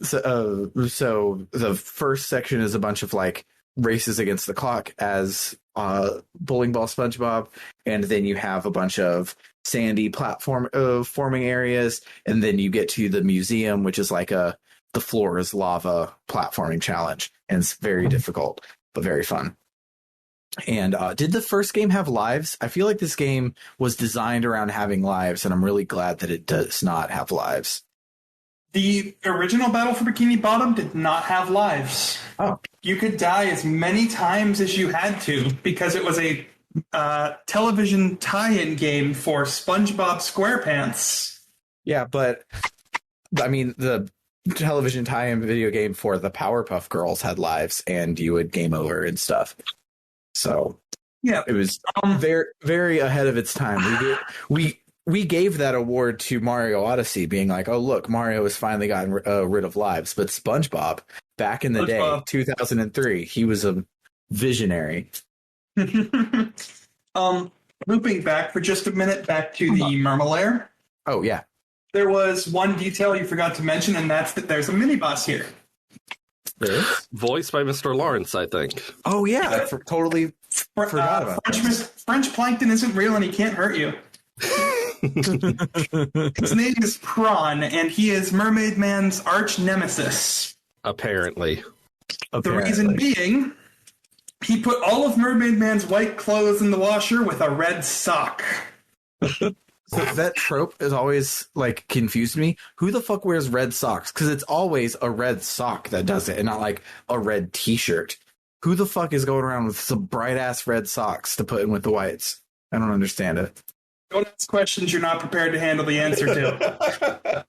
[SPEAKER 1] So the first section is a bunch of like races against the clock as bowling ball SpongeBob, and then you have a bunch of sandy platform forming areas, and then you get to the museum, which is like the floor is lava platforming challenge, and it's very difficult but very fun. And did the first game have lives? I feel like this game was designed around having lives, and I'm really glad that it does not have lives.
[SPEAKER 3] The original Battle for Bikini Bottom did not have lives.
[SPEAKER 1] Oh.
[SPEAKER 3] You could die as many times as you had to because it was a television tie-in game for Spongebob SquarePants.
[SPEAKER 1] Yeah, but I mean, the television tie-in video game for the Powerpuff Girls had lives, and you would game over and stuff. So
[SPEAKER 3] yeah,
[SPEAKER 1] it was very, very ahead of its time. We gave that award to Mario Odyssey, being like, "Oh, look, Mario has finally gotten rid of lives." But SpongeBob, back in the day, 2003, he was a visionary.
[SPEAKER 3] Looping back for just a minute, back to the Murmelair.
[SPEAKER 1] Oh yeah,
[SPEAKER 3] there was one detail you forgot to mention, and that's that there's a mini boss here.
[SPEAKER 1] There is?
[SPEAKER 2] Voiced by Mr. Lawrence, I think.
[SPEAKER 1] Oh yeah, I totally forgot about
[SPEAKER 3] French Plankton isn't real, and he can't hurt you. His name is Prawn, and he is Mermaid Man's arch nemesis.
[SPEAKER 2] Apparently.
[SPEAKER 3] The reason being, he put all of Mermaid Man's white clothes in the washer with a red sock.
[SPEAKER 1] That trope has always like confused me. Who the fuck wears red socks? Because it's always a red sock that does it, and not like a red t-shirt. Who the fuck is going around with some bright ass red socks to put in with the whites? I don't understand it.
[SPEAKER 3] Don't ask questions you're not prepared to handle the answer to.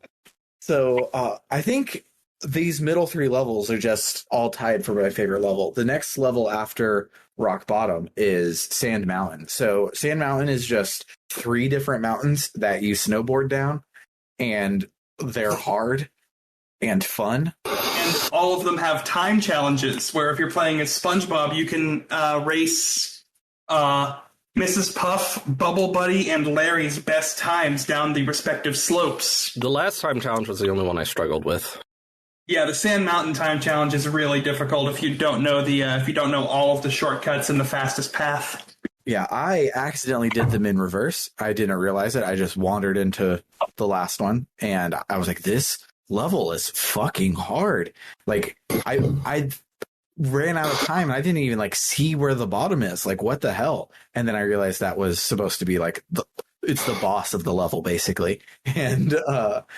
[SPEAKER 1] So I think these middle three levels are just all tied for my favorite level. The next level after Rock Bottom is Sand Mountain. So Sand Mountain is just 3 different mountains that you snowboard down, and they're hard and fun.
[SPEAKER 3] And all of them have time challenges, where if you're playing as SpongeBob, you can race Mrs. Puff, Bubble Buddy, and Larry's best times down the respective slopes.
[SPEAKER 2] The last time challenge was the only one I struggled with.
[SPEAKER 3] Yeah, the Sand Mountain time challenge is really difficult if you don't know all of the shortcuts and the fastest path.
[SPEAKER 1] Yeah, I accidentally did them in reverse. I didn't realize it. I just wandered into the last one, and I was like, this level is fucking hard. Like, I ran out of time, and I didn't even, like, see where the bottom is. Like, what the hell? And then I realized that was supposed to be, like, it's the boss of the level, basically. And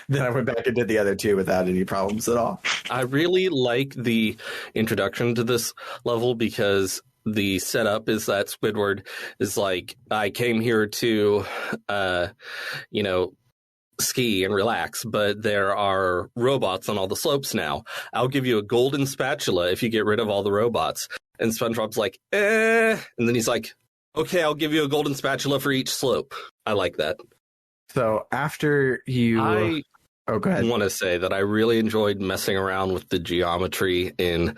[SPEAKER 1] then I went back and did the other 2 without any problems at all.
[SPEAKER 2] I really like the introduction to this level because the setup is that Squidward is like, I came here to, ski and relax, but there are robots on all the slopes now. I'll give you a golden spatula if you get rid of all the robots. And SpongeBob's like, And then he's like, okay, I'll give you a golden spatula for each slope. I like that.
[SPEAKER 1] So after you... go ahead.
[SPEAKER 2] I want to say that I really enjoyed messing around with the geometry in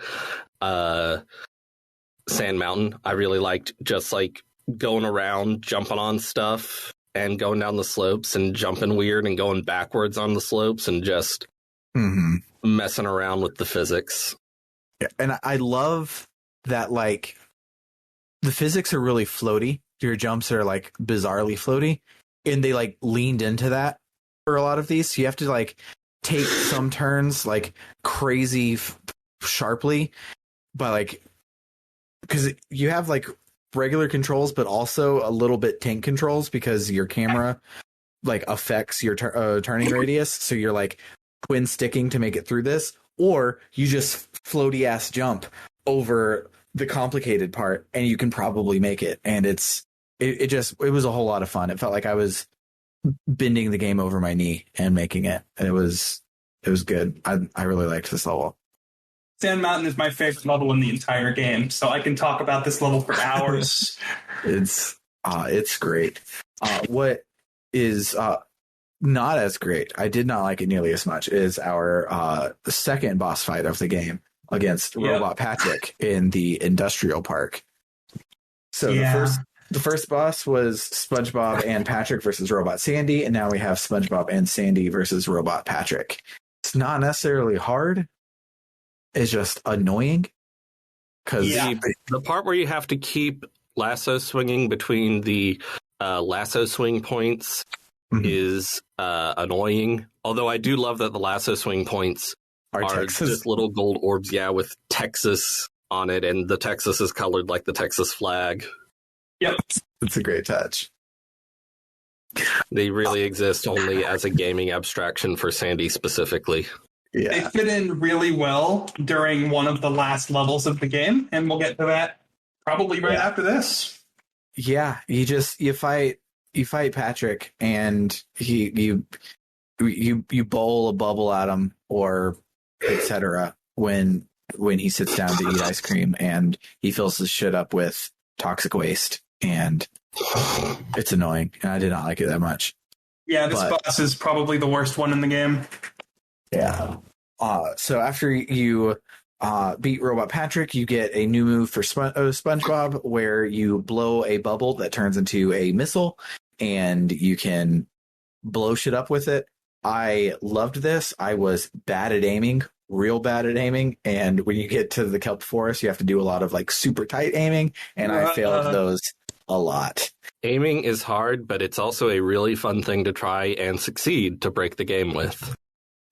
[SPEAKER 2] Sand Mountain. I really liked just like going around, jumping on stuff, and going down the slopes and jumping weird and going backwards on the slopes and just messing around with the physics.
[SPEAKER 1] Yeah, and I love that, like, the physics are really floaty. Your jumps are like bizarrely floaty, and they like leaned into that for a lot of these. So you have to like take some turns like crazy sharply, but like, because you have like regular controls, but also a little bit tank controls because your camera like affects your turning radius. So you're like twin sticking to make it through this, or you just floaty ass jump over the complicated part and you can probably make it. And it was a whole lot of fun. It felt like I was bending the game over my knee and making it. And it was good. I really liked this level.
[SPEAKER 3] Sand Mountain is my favorite level in the entire game, so I can talk about this level for hours.
[SPEAKER 1] It's great. What is not as great, I did not like it nearly as much, is our second boss fight of the game against Robot Patrick in the industrial park. So the first boss was SpongeBob and Patrick versus Robot Sandy, and now we have SpongeBob and Sandy versus Robot Patrick. It's not necessarily hard. It's just annoying. Because
[SPEAKER 2] the part where you have to keep lasso swinging between the lasso swing points is annoying. Although I do love that the lasso swing points are
[SPEAKER 1] Texas.
[SPEAKER 2] just little gold orbs, with Texas on it, and the Texas is colored like the Texas flag.
[SPEAKER 3] Yep.
[SPEAKER 1] It's a great touch.
[SPEAKER 2] They really exist only as a gaming abstraction for Sandy specifically.
[SPEAKER 1] Yeah.
[SPEAKER 3] They fit in really well during one of the last levels of the game, and we'll get to that probably right after this.
[SPEAKER 1] Yeah, you fight Patrick, and you bowl a bubble at him, or etc. when he sits down to eat ice cream, and he fills his shit up with toxic waste, and it's annoying, and I did not like it that much.
[SPEAKER 3] Yeah, this boss is probably the worst one in the game.
[SPEAKER 1] Yeah. So after you beat Robot Patrick, you get a new move for Spongebob, where you blow a bubble that turns into a missile, and you can blow shit up with it. I loved this. I was bad at aiming, real bad at aiming, and when you get to the kelp forest, you have to do a lot of like super tight aiming, and I failed those a lot.
[SPEAKER 2] Aiming is hard, but it's also a really fun thing to try and succeed to break the game with.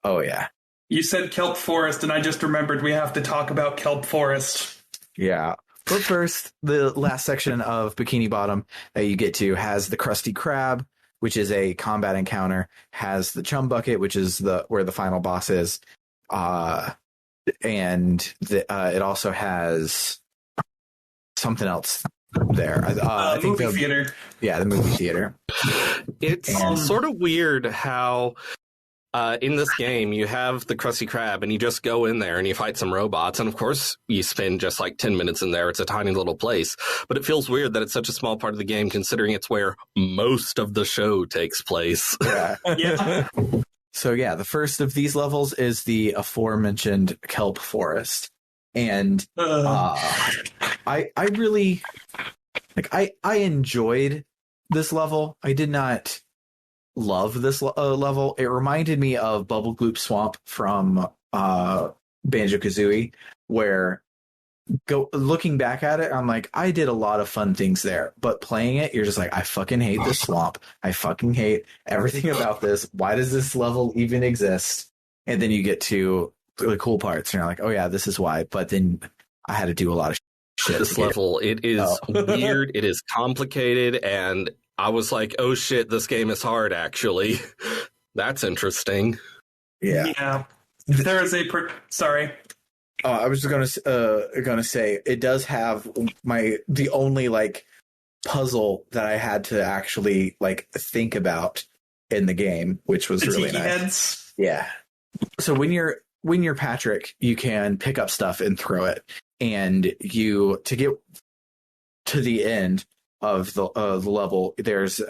[SPEAKER 1] Oh yeah.
[SPEAKER 3] You said kelp forest, and I just remembered we have to talk about kelp forest.
[SPEAKER 1] Yeah. But first, the last section of Bikini Bottom that you get to has the Krusty Krab, which is a combat encounter, has the Chum Bucket, which is where the final boss is, and it also has something else there. I think
[SPEAKER 3] movie theater.
[SPEAKER 1] Yeah, the movie theater.
[SPEAKER 2] It's sort of weird how in this game you have the Krusty Krab and you just go in there and you fight some robots, and of course you spend just like 10 minutes in there. It's a tiny little place, but it feels weird that it's such a small part of the game considering it's where most of the show takes place.
[SPEAKER 1] Yeah.
[SPEAKER 3] Yeah.
[SPEAKER 1] So yeah, the first of these levels is the aforementioned kelp forest, and I really I enjoyed this level. I did not love this level. It reminded me of Bubble Gloop Swamp from Banjo-Kazooie, where looking back at it, I'm like, I did a lot of fun things there, but playing it, you're just like, I fucking hate this swamp. I fucking hate everything about this. Why does this level even exist? And then you get to the cool parts, and you're like, oh yeah, this is why. But then I had to do a lot of shit.
[SPEAKER 2] This level, it is weird, it is complicated, and I was like, oh shit, this game is hard, actually. That's interesting.
[SPEAKER 1] Yeah.
[SPEAKER 3] There is sorry.
[SPEAKER 1] I was just gonna say it does have the only like puzzle that I had to actually like think about in the game, which was really nice.
[SPEAKER 3] Heads.
[SPEAKER 1] Yeah. So when you're Patrick, you can pick up stuff and throw it, and to get to the end of the level, there's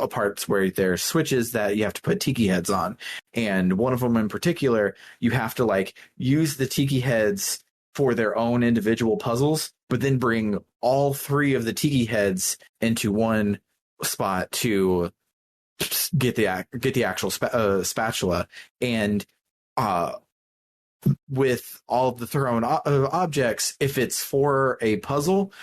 [SPEAKER 1] parts where there's switches that you have to put tiki heads on, and one of them in particular, you have to like use the tiki heads for their own individual puzzles, but then bring all three of the tiki heads into one spot to get the actual spatula. And with all the thrown objects, if it's for a puzzle,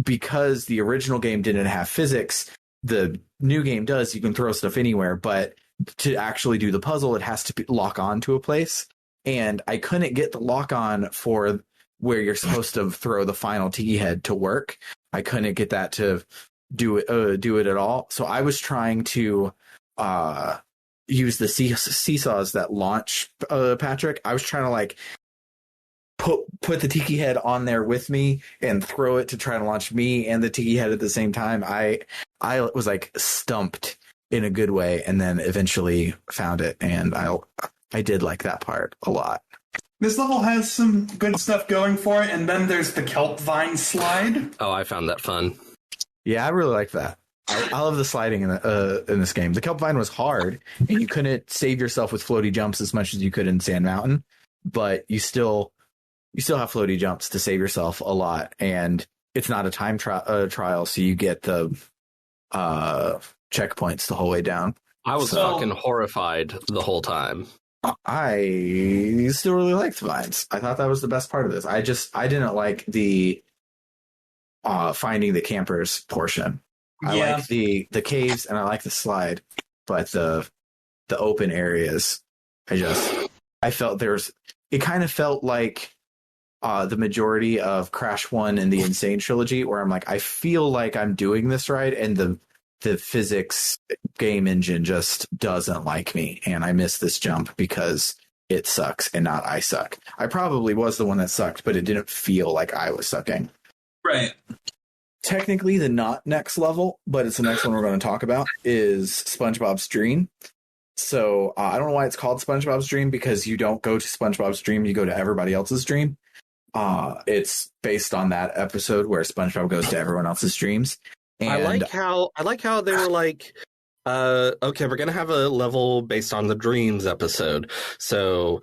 [SPEAKER 1] because the original game didn't have physics, the new game does. You can throw stuff anywhere, but to actually do the puzzle, it has to lock on to a place. And I couldn't get the lock on for where you're supposed to throw the final tiki head to work. I couldn't get that to do it at all. So I was trying to use the seesaws that launch Patrick. I was trying to like put the tiki head on there with me and throw it to try to launch me and the tiki head at the same time. I was like stumped in a good way, and then eventually found it, and I did like that part a lot.
[SPEAKER 3] This level has some good stuff going for it, and then there's the kelp vine slide.
[SPEAKER 2] Oh, I found that fun.
[SPEAKER 1] Yeah, I really liked that. I love the sliding in this game. The kelp vine was hard, and you couldn't save yourself with floaty jumps as much as you could in Sand Mountain, but you still have floaty jumps to save yourself a lot, and it's not a time trial, so you get the checkpoints the whole way down.
[SPEAKER 2] I was fucking horrified the whole time.
[SPEAKER 1] I still really liked vines. I thought that was the best part of this. I didn't like the finding the campers portion. I like the caves and I like the slide, but the open areas, I felt it kind of felt like the majority of Crash 1 and the Insane trilogy, where I'm like, I feel like I'm doing this right, and the physics game engine just doesn't like me, and I miss this jump because it sucks and not I suck. I probably was the one that sucked, but it didn't feel like I was sucking.
[SPEAKER 3] Right.
[SPEAKER 1] Technically, the not next level, but it's the next one we're going to talk about, is SpongeBob's Dream. So I don't know why it's called SpongeBob's Dream, because you don't go to SpongeBob's Dream, you go to everybody else's dream. It's based on that episode where SpongeBob goes to everyone else's dreams. And
[SPEAKER 2] I like how they were like, okay, we're gonna have a level based on the dreams episode. So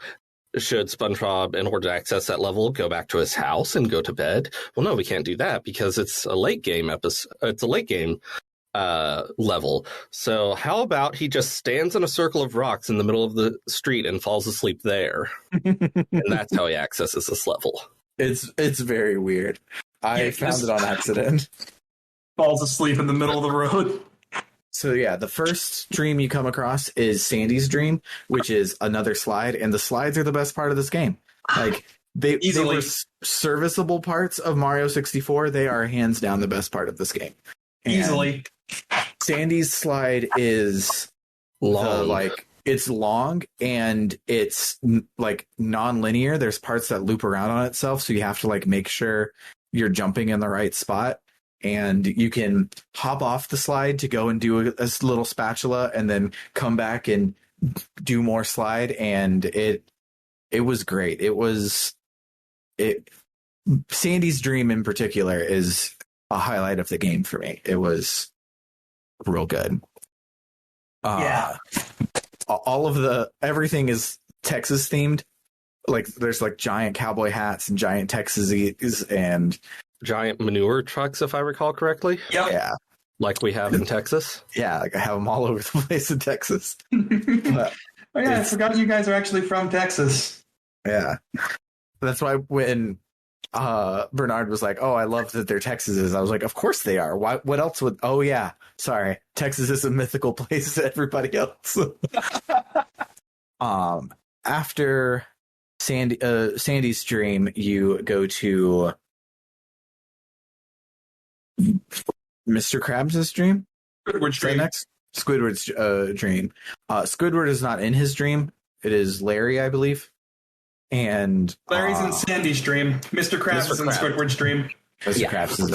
[SPEAKER 2] should SpongeBob, in order to access that level, go back to his house and go to bed? Well, no, we can't do that because it's a late game episode. It's a late game level. So how about he just stands in a circle of rocks in the middle of the street and falls asleep there, and that's how he accesses this level.
[SPEAKER 1] It's very weird. I found it on accident.
[SPEAKER 3] Falls asleep in the middle of the road.
[SPEAKER 1] So yeah, the first dream you come across is Sandy's dream, which is another slide, and the slides are the best part of this game. Like they were serviceable parts of Mario 64. They are hands down the best part of this game. And
[SPEAKER 3] easily.
[SPEAKER 1] Sandy's slide is
[SPEAKER 2] long.
[SPEAKER 1] It's long and it's like non-linear. There's parts that loop around on itself, so you have to like make sure you're jumping in the right spot. And you can hop off the slide to go and do a little spatula and then come back and do more slide. And it was great. Sandy's Dream in particular is a highlight of the game for me. It was real good.
[SPEAKER 3] Yeah.
[SPEAKER 1] Everything is Texas themed. Like there's like giant cowboy hats and giant Texas and
[SPEAKER 2] giant manure trucks, if I recall correctly.
[SPEAKER 3] Yep.
[SPEAKER 1] Yeah.
[SPEAKER 2] Like we have in Texas.
[SPEAKER 1] Yeah, like I have them all over the place in Texas.
[SPEAKER 3] But I forgot you guys are actually from Texas.
[SPEAKER 1] Yeah. That's why when Bernard was like, "Oh, I love that they're Texases," I was like, "Of course they are. Why? What else would?" Oh yeah, sorry, Texas is a mythical place to everybody else. After Sandy's Dream, you go to Mr. Krabs' dream.
[SPEAKER 3] Squidward's dream.
[SPEAKER 1] Next, Squidward's dream. Squidward is not in his dream. It is Larry, I believe. And
[SPEAKER 3] Larry's in Sandy's dream. Mr. Krabs is in Squidward's dream.
[SPEAKER 1] Mr. Krabs is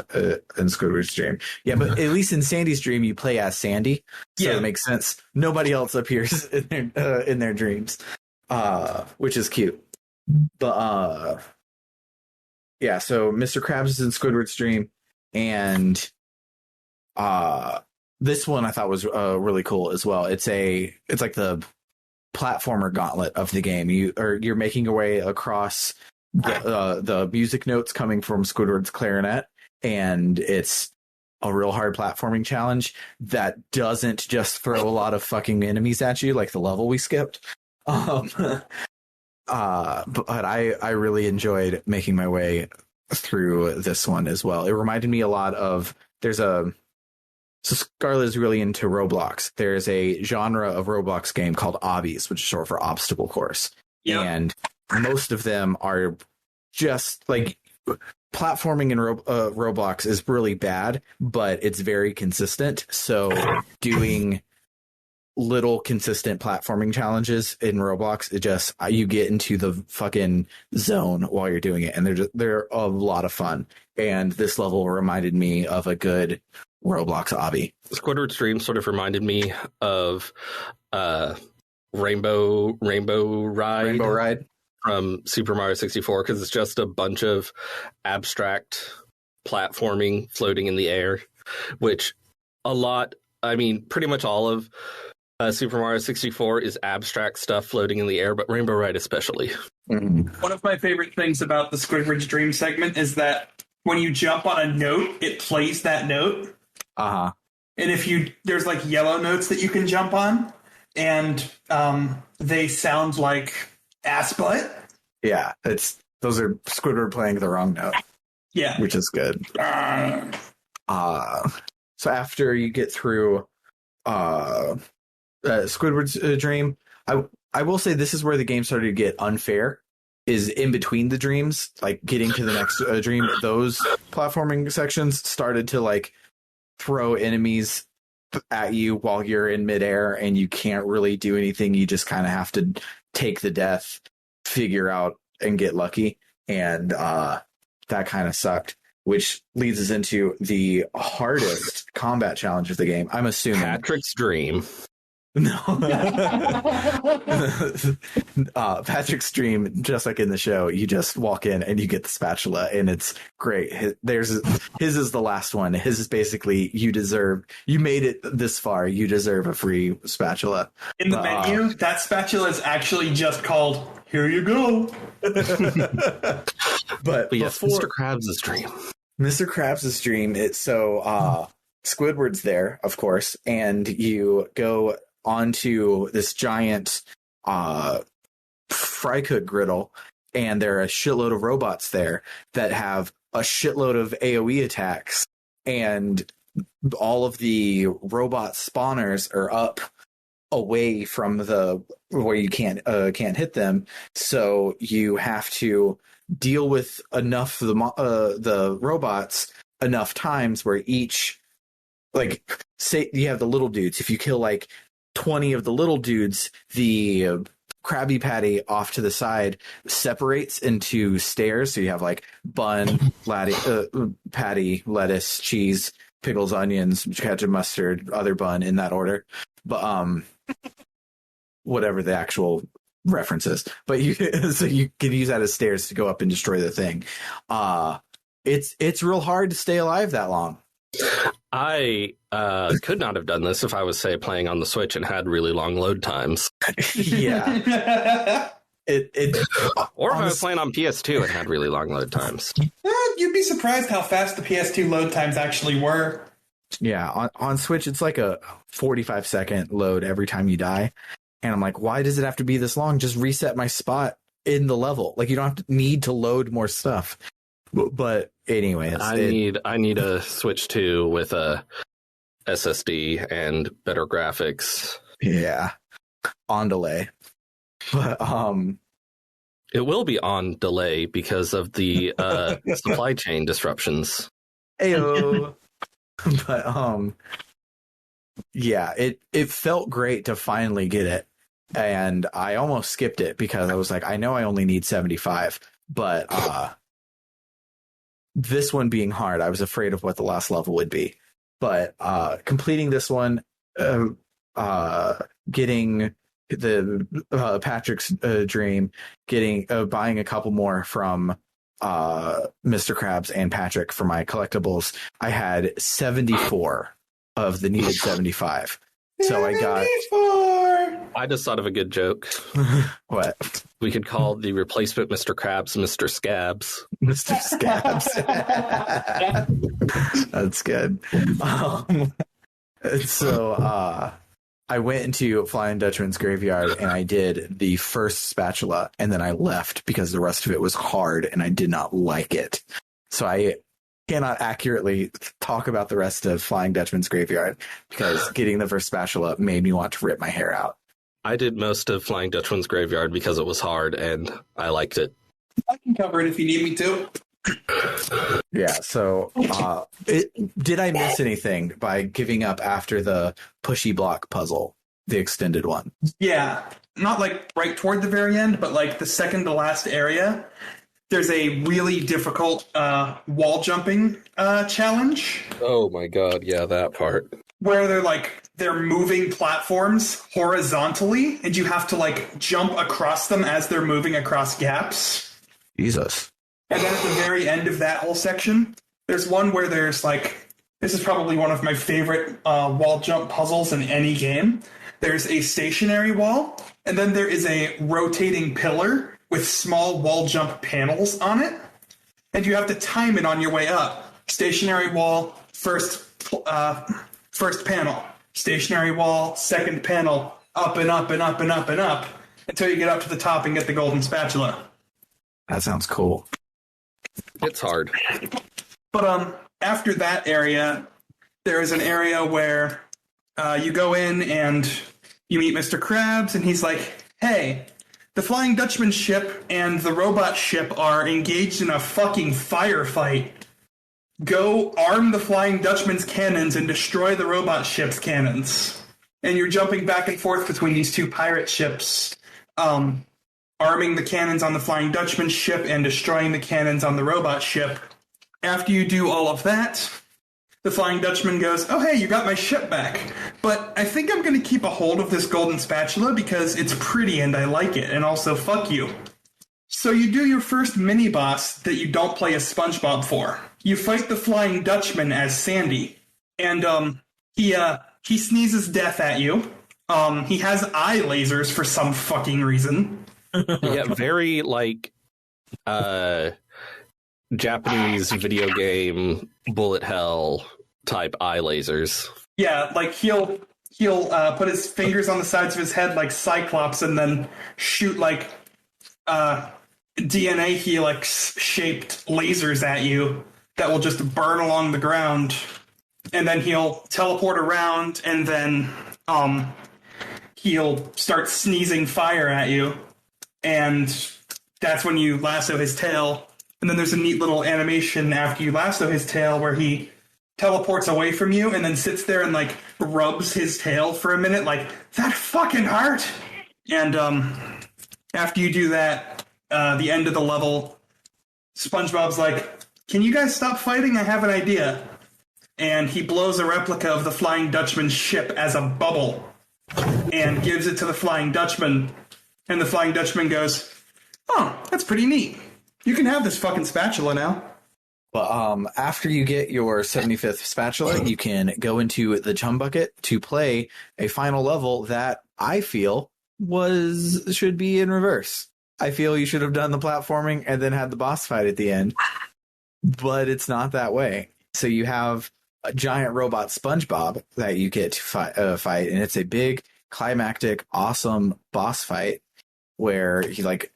[SPEAKER 1] in Squidward's dream. Yeah, but at least in Sandy's dream, you play as Sandy, so it makes sense. Nobody else appears in their dreams, which is cute. But yeah, so Mr. Krabs is in Squidward's dream. And this one I thought was really cool as well. It's like the platformer gauntlet of the game. You're making your way across the music notes coming from Squidward's clarinet, and it's a real hard platforming challenge that doesn't just throw a lot of fucking enemies at you like the level we skipped. But I really enjoyed making my way through this one as well. It reminded me a lot of so Scarlett is really into Roblox. There's a genre of Roblox game called obbies, which is short for obstacle course. Yep. And most of them are just like platforming in Roblox is really bad, but it's very consistent. So doing little consistent platforming challenges in Roblox, you get into the fucking zone while you're doing it, and they're a lot of fun. And this level reminded me of a good Roblox obby.
[SPEAKER 2] Squidward's dream sort of reminded me of Rainbow Ride from Super Mario 64, because it's just a bunch of abstract platforming floating in the air, which pretty much all of Super Mario 64 is abstract stuff floating in the air, but Rainbow Ride especially.
[SPEAKER 1] Mm-hmm.
[SPEAKER 3] One of my favorite things about the Squidward's Dream segment is that when you jump on a note, it plays that note.
[SPEAKER 1] Uh-huh.
[SPEAKER 3] And there's like yellow notes that you can jump on, and they sound like ass butt.
[SPEAKER 1] Yeah, those are Squidward playing the wrong note.
[SPEAKER 3] Yeah.
[SPEAKER 1] Which is good. So after you get through Squidward's dream, I will say this is where the game started to get unfair, is in between the dreams, like getting to the next dream. Those platforming sections started to like throw enemies at you while you're in midair, and you can't really do anything. You just kind of have to take the death, figure out, and get lucky. And that kind of sucked, which leads us into the hardest combat challenge of the game. I'm assuming
[SPEAKER 2] Patrick's dream.
[SPEAKER 1] No. Patrick's dream, just like in the show, you just walk in and you get the spatula, and it's great. His is the last one. His is basically, you made it this far, you deserve a free spatula.
[SPEAKER 3] In the menu, that spatula is actually just called, here you go.
[SPEAKER 2] But yes, Mr. Krabs' dream.
[SPEAKER 1] Mr. Krabs' dream, Squidward's there, of course, and you go onto this giant fry cook griddle, and there are a shitload of robots there that have a shitload of AoE attacks, and all of the robot spawners are up away from the where you can't hit them, so you have to deal with enough of the robots enough times where each, like, say you have the little dudes, if you kill like 20 of the little dudes, the Krabby Patty off to the side separates into stairs. So you have like bun, patty, lettuce, cheese, pickles, onions, ketchup, mustard, other bun, in that order. But whatever the actual reference is. But so you can use that as stairs to go up and destroy the thing. It's real hard to stay alive that long.
[SPEAKER 2] I could not have done this if I was, say, playing on the Switch and had really long load times.
[SPEAKER 1] Yeah.
[SPEAKER 2] Or if I was playing on PS2 and had really long load times.
[SPEAKER 3] You'd be surprised how fast the PS2 load times actually were.
[SPEAKER 1] Yeah, on Switch, it's like a 45-second load every time you die. And I'm like, why does it have to be this long? Just reset my spot in the level. Like, you don't have to need to load more stuff. But anyway,
[SPEAKER 2] I need a Switch 2 with a SSD and better graphics.
[SPEAKER 1] Yeah, on delay. But
[SPEAKER 2] it will be on delay because of the supply chain disruptions.
[SPEAKER 1] Ayo. But yeah, it felt great to finally get it, and I almost skipped it because I was like, I know I only need 75, but this one being hard, I was afraid of what the last level would be. But completing this one, getting the Patrick's dream, buying a couple more from Mr. Krabs and Patrick for my collectibles, I had 74 of the needed 75. So I got
[SPEAKER 3] 74!
[SPEAKER 2] I just thought of a good joke.
[SPEAKER 1] What?
[SPEAKER 2] We could call the replacement Mr. Krabs Mr. Scabs.
[SPEAKER 1] Mr. Scabs. That's good. So I went into Flying Dutchman's graveyard and I did the first spatula, and then I left because the rest of it was hard and I did not like it. So I cannot accurately talk about the rest of Flying Dutchman's graveyard because getting the first spatula made me want to rip my hair out.
[SPEAKER 2] I did most of Flying Dutchman's graveyard because it was hard and I liked it.
[SPEAKER 3] I can cover it if you need me to.
[SPEAKER 1] Yeah, so did I miss anything by giving up after the pushy block puzzle, the extended one?
[SPEAKER 3] Yeah, not like right toward the very end, but like the second to last area. There's a really difficult wall jumping challenge.
[SPEAKER 2] Oh my god, yeah, that part.
[SPEAKER 3] Where they're moving platforms horizontally, and you have to like jump across them as they're moving across gaps.
[SPEAKER 1] Jesus.
[SPEAKER 3] And then at the very end of that whole section, there's one where there's like, this is probably one of my favorite wall jump puzzles in any game. There's a stationary wall, and then there is a rotating pillar with small wall jump panels on it. And you have to time it on your way up. Stationary wall, first panel. Stationary wall, second panel, up and up and up and up and up, until you get up to the top and get the golden spatula.
[SPEAKER 1] That sounds cool.
[SPEAKER 2] It's hard.
[SPEAKER 3] But after that area, there is an area where you go in and you meet Mr. Krabs, and he's like, hey, the Flying Dutchman ship and the robot ship are engaged in a fucking firefight. Go arm the Flying Dutchman's cannons and destroy the robot ship's cannons. And you're jumping back and forth between these two pirate ships, arming the cannons on the Flying Dutchman ship and destroying the cannons on the robot ship. After you do all of that, the Flying Dutchman goes, oh, hey, you got my ship back. But I think I'm going to keep a hold of this golden spatula because it's pretty and I like it. And also, fuck you. So you do your first mini-boss that you don't play as Spongebob for. You fight the Flying Dutchman as Sandy. And he sneezes death at you. He has eye lasers for some fucking reason.
[SPEAKER 2] Yeah, very, like, Japanese video game bullet hell type eye lasers.
[SPEAKER 3] Yeah, like he'll put his fingers on the sides of his head like Cyclops and then shoot like DNA helix shaped lasers at you that will just burn along the ground. And then he'll teleport around and then he'll start sneezing fire at you. And that's when you lasso his tail. And then there's a neat little animation after you lasso his tail where he teleports away from you and then sits there and like rubs his tail for a minute like, that fucking hurt! And after you do that, the end of the level, SpongeBob's like, can you guys stop fighting? I have an idea. And he blows a replica of the Flying Dutchman's ship as a bubble and gives it to the Flying Dutchman. And the Flying Dutchman goes, oh, that's pretty neat. You can have this fucking spatula now.
[SPEAKER 1] But after you get your 75th spatula, you can go into the chum bucket to play a final level that I feel should be in reverse. I feel you should have done the platforming and then had the boss fight at the end. But it's not that way. So you have a giant robot Spongebob that you get to fight, and it's a big, climactic, awesome boss fight where he like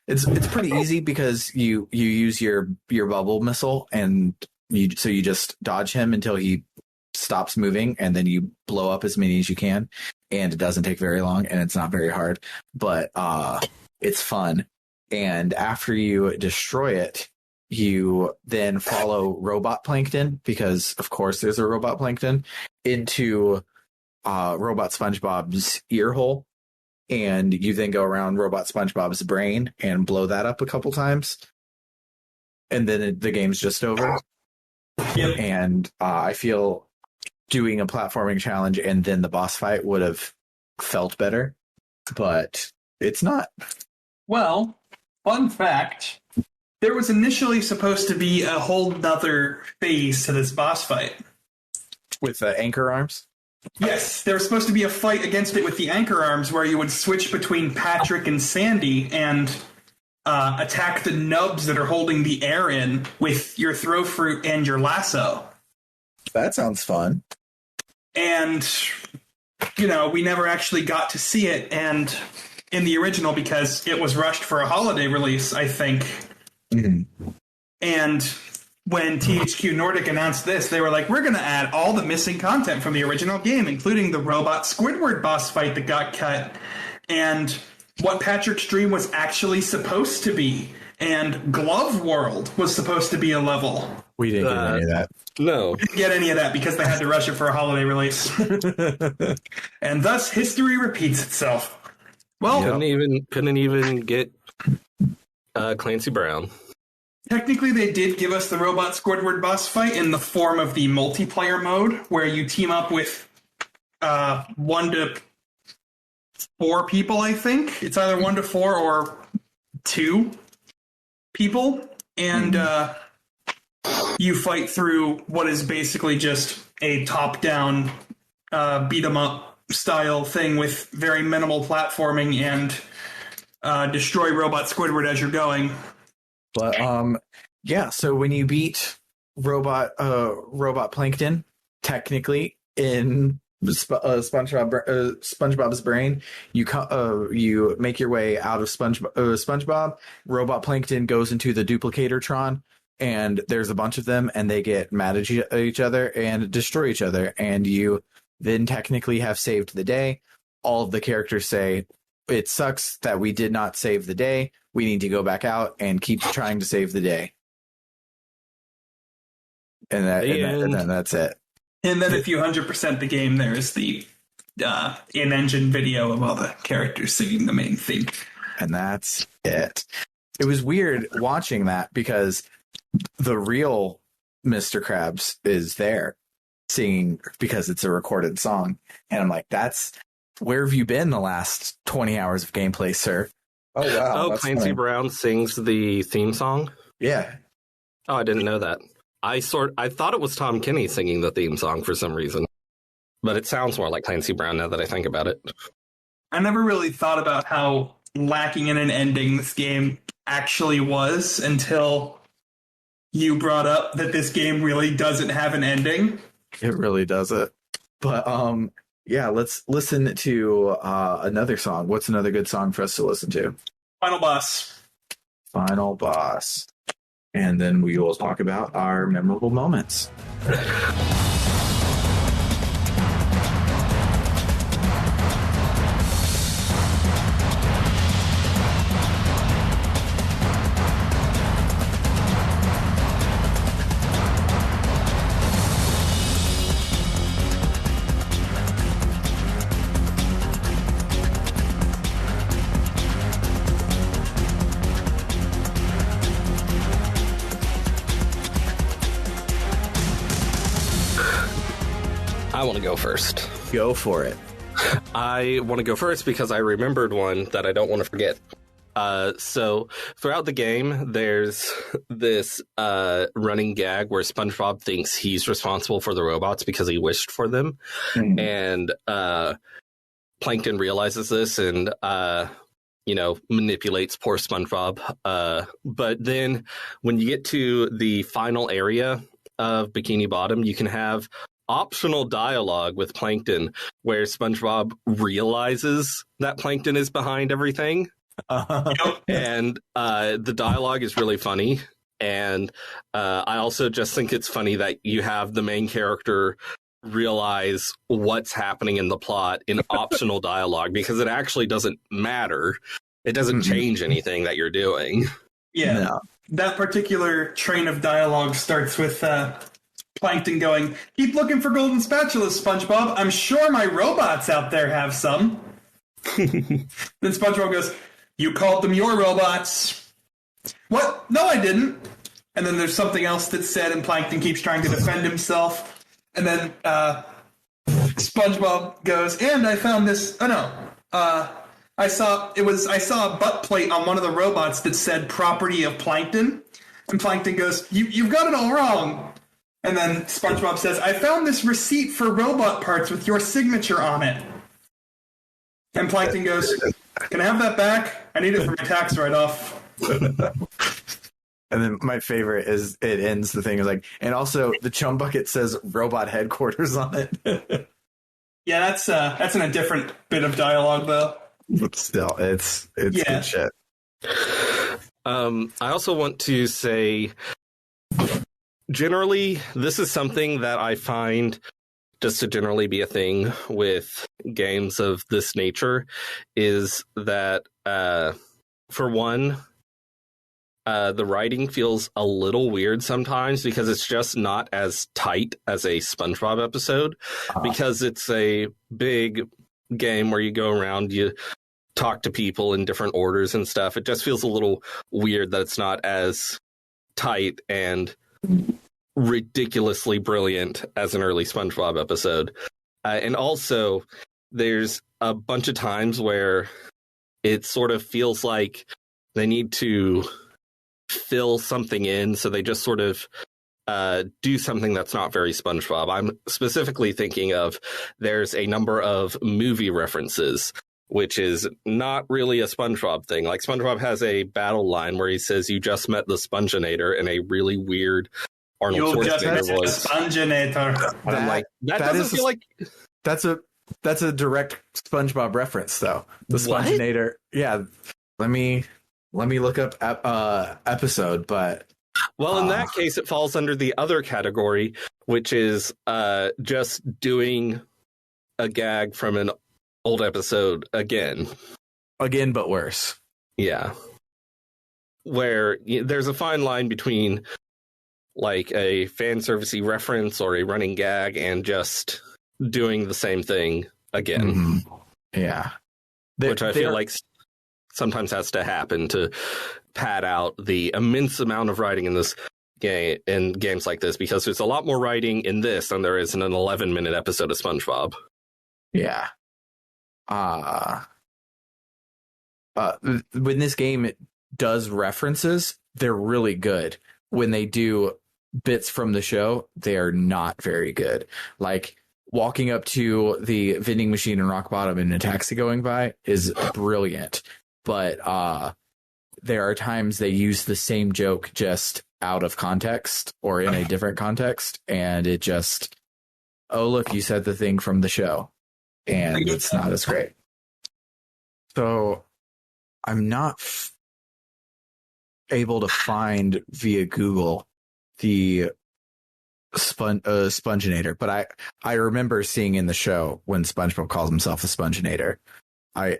[SPEAKER 1] it's pretty easy because you use your bubble missile and you just dodge him until he stops moving and then you blow up as many as you can, and it doesn't take very long and it's not very hard, but it's fun. And after you destroy it, you then follow Robot Plankton, because of course there's a Robot Plankton, into Robot SpongeBob's ear hole. And you then go around Robot SpongeBob's brain and blow that up a couple times. And then the game's just over.
[SPEAKER 3] Yep.
[SPEAKER 1] And I feel doing a platforming challenge and then the boss fight would have felt better. But it's not.
[SPEAKER 3] Well, fun fact. There was initially supposed to be a whole nother phase to this boss fight.
[SPEAKER 1] With the anchor arms?
[SPEAKER 3] Yes, there was supposed to be a fight against it with the anchor arms where you would switch between Patrick and Sandy and attack the nubs that are holding the air in with your throw fruit and your lasso.
[SPEAKER 1] That sounds fun.
[SPEAKER 3] And, you know, we never actually got to see it and in the original because it was rushed for a holiday release, I think.
[SPEAKER 1] Mm-hmm.
[SPEAKER 3] And when THQ Nordic announced this, they were like, we're going to add all the missing content from the original game, including the robot Squidward boss fight that got cut, and what Patrick's Dream was actually supposed to be, and Glove World was supposed to be a level.
[SPEAKER 1] We didn't get any of that.
[SPEAKER 2] No.
[SPEAKER 3] We didn't get any of that because they had to rush it for a holiday release. And thus, history repeats itself. Well,
[SPEAKER 2] couldn't even get Clancy Brown.
[SPEAKER 3] Technically, they did give us the Robot Squidward boss fight in the form of the multiplayer mode, where you team up with 1 to 4 people, I think. It's either 1 to 4 or 2 people, and you fight through what is basically just a top-down beat-em-up style thing with very minimal platforming and destroy Robot Squidward as you're going.
[SPEAKER 1] But yeah, so when you beat Robot Plankton, technically in SpongeBob's brain, you make your way out of SpongeBob. Robot Plankton goes into the Duplicatortron, and there's a bunch of them, and they get mad at each other and destroy each other, and you then technically have saved the day. All of the characters say, it sucks that we did not save the day. We need to go back out and keep trying to save the day. And then that's it.
[SPEAKER 3] And then if you 100% the game, there's the in-engine video of all the characters singing the main theme.
[SPEAKER 1] And that's it. It was weird watching that because the real Mr. Krabs is there singing because it's a recorded song. And I'm like, where have you been the last 20 hours of gameplay, sir?
[SPEAKER 2] Oh, wow. Oh, Clancy Brown sings the theme song?
[SPEAKER 1] Yeah.
[SPEAKER 2] Oh, I didn't know that. I thought it was Tom Kenny singing the theme song for some reason. But it sounds more like Clancy Brown now that I think about it.
[SPEAKER 3] I never really thought about how lacking in an ending this game actually was until you brought up that this game really doesn't have an ending.
[SPEAKER 1] It really doesn't. But yeah, let's listen to another song. What's another good song for us to listen to?
[SPEAKER 3] Final Boss.
[SPEAKER 1] Final Boss. And then we will talk about our memorable moments.
[SPEAKER 2] I want to go first.
[SPEAKER 1] Go for it.
[SPEAKER 2] I want to go first because I remembered one that I don't want to forget. So throughout the game, there's this running gag where SpongeBob thinks he's responsible for the robots because he wished for them. Mm-hmm. And Plankton realizes this and, manipulates poor SpongeBob. But then when you get to the final area of Bikini Bottom, you can have optional dialogue with Plankton where SpongeBob realizes that Plankton is behind everything. And the dialogue is really funny. And I also just think it's funny that you have the main character realize what's happening in the plot in optional dialogue because it actually doesn't matter. It doesn't change anything that you're doing.
[SPEAKER 3] Yeah. No. That particular train of dialogue starts with Plankton going, "Keep looking for golden spatulas, SpongeBob. I'm sure my robots out there have some." Then SpongeBob goes, "You called them your robots." "What? No, I didn't." And then there's something else that's said, and Plankton keeps trying to defend himself. And then SpongeBob goes, "And I found this. Oh no, I saw a butt plate on one of the robots that said property of Plankton." And Plankton goes, "You've got it all wrong." And then SpongeBob says, "I found this receipt for robot parts with your signature on it." And Plankton goes, "Can I have that back? I need it for my tax write-off."
[SPEAKER 1] And then my favorite is it ends the thing is like, and also the chum bucket says robot headquarters on it.
[SPEAKER 3] Yeah, that's in a different bit of dialogue though.
[SPEAKER 1] But still, it's good shit.
[SPEAKER 2] I also want to say, generally, this is something that I find just to generally be a thing with games of this nature, is that, for one, the writing feels a little weird sometimes because it's just not as tight as a SpongeBob episode, because it's a big game where you go around, you talk to people in different orders and stuff. It just feels a little weird that it's not as tight and ridiculously brilliant as an early SpongeBob episode. And also, there's a bunch of times where it sort of feels like they need to fill something in, so they just sort of do something that's not very SpongeBob. I'm specifically thinking of, there's a number of movie references, which is not really a SpongeBob thing. Like, SpongeBob has a battle line where he says, "You just met the Sponginator," in a really weird Arnold Schwarzenegger voice.
[SPEAKER 3] Sponginator.
[SPEAKER 2] I'm like, that doesn't feel like...
[SPEAKER 1] That's a direct SpongeBob reference, though. The Sponginator. Yeah. Let me look up episode, but...
[SPEAKER 2] Well, in that case, it falls under the other category, which is just doing a gag from an old episode again.
[SPEAKER 1] Again, but worse.
[SPEAKER 2] Yeah. Where there's a fine line between like a fan servicey reference or a running gag and just doing the same thing again.
[SPEAKER 1] Mm-hmm. Yeah.
[SPEAKER 2] Which I feel like sometimes has to happen to pad out the immense amount of writing in this game, in games like this, because there's a lot more writing in this than there is in an 11-minute episode of SpongeBob.
[SPEAKER 1] Yeah. When this game does references, they're really good. When they do bits from the show, they're not very good. Like walking up to the vending machine in Rock Bottom and a taxi going by is brilliant. But there are times they use the same joke just out of context or in a different context, and it just, oh, look, you said the thing from the show, and it's not as great. So I'm not able to find via Google the Sponginator, but I remember seeing in the show when SpongeBob calls himself the Sponginator. I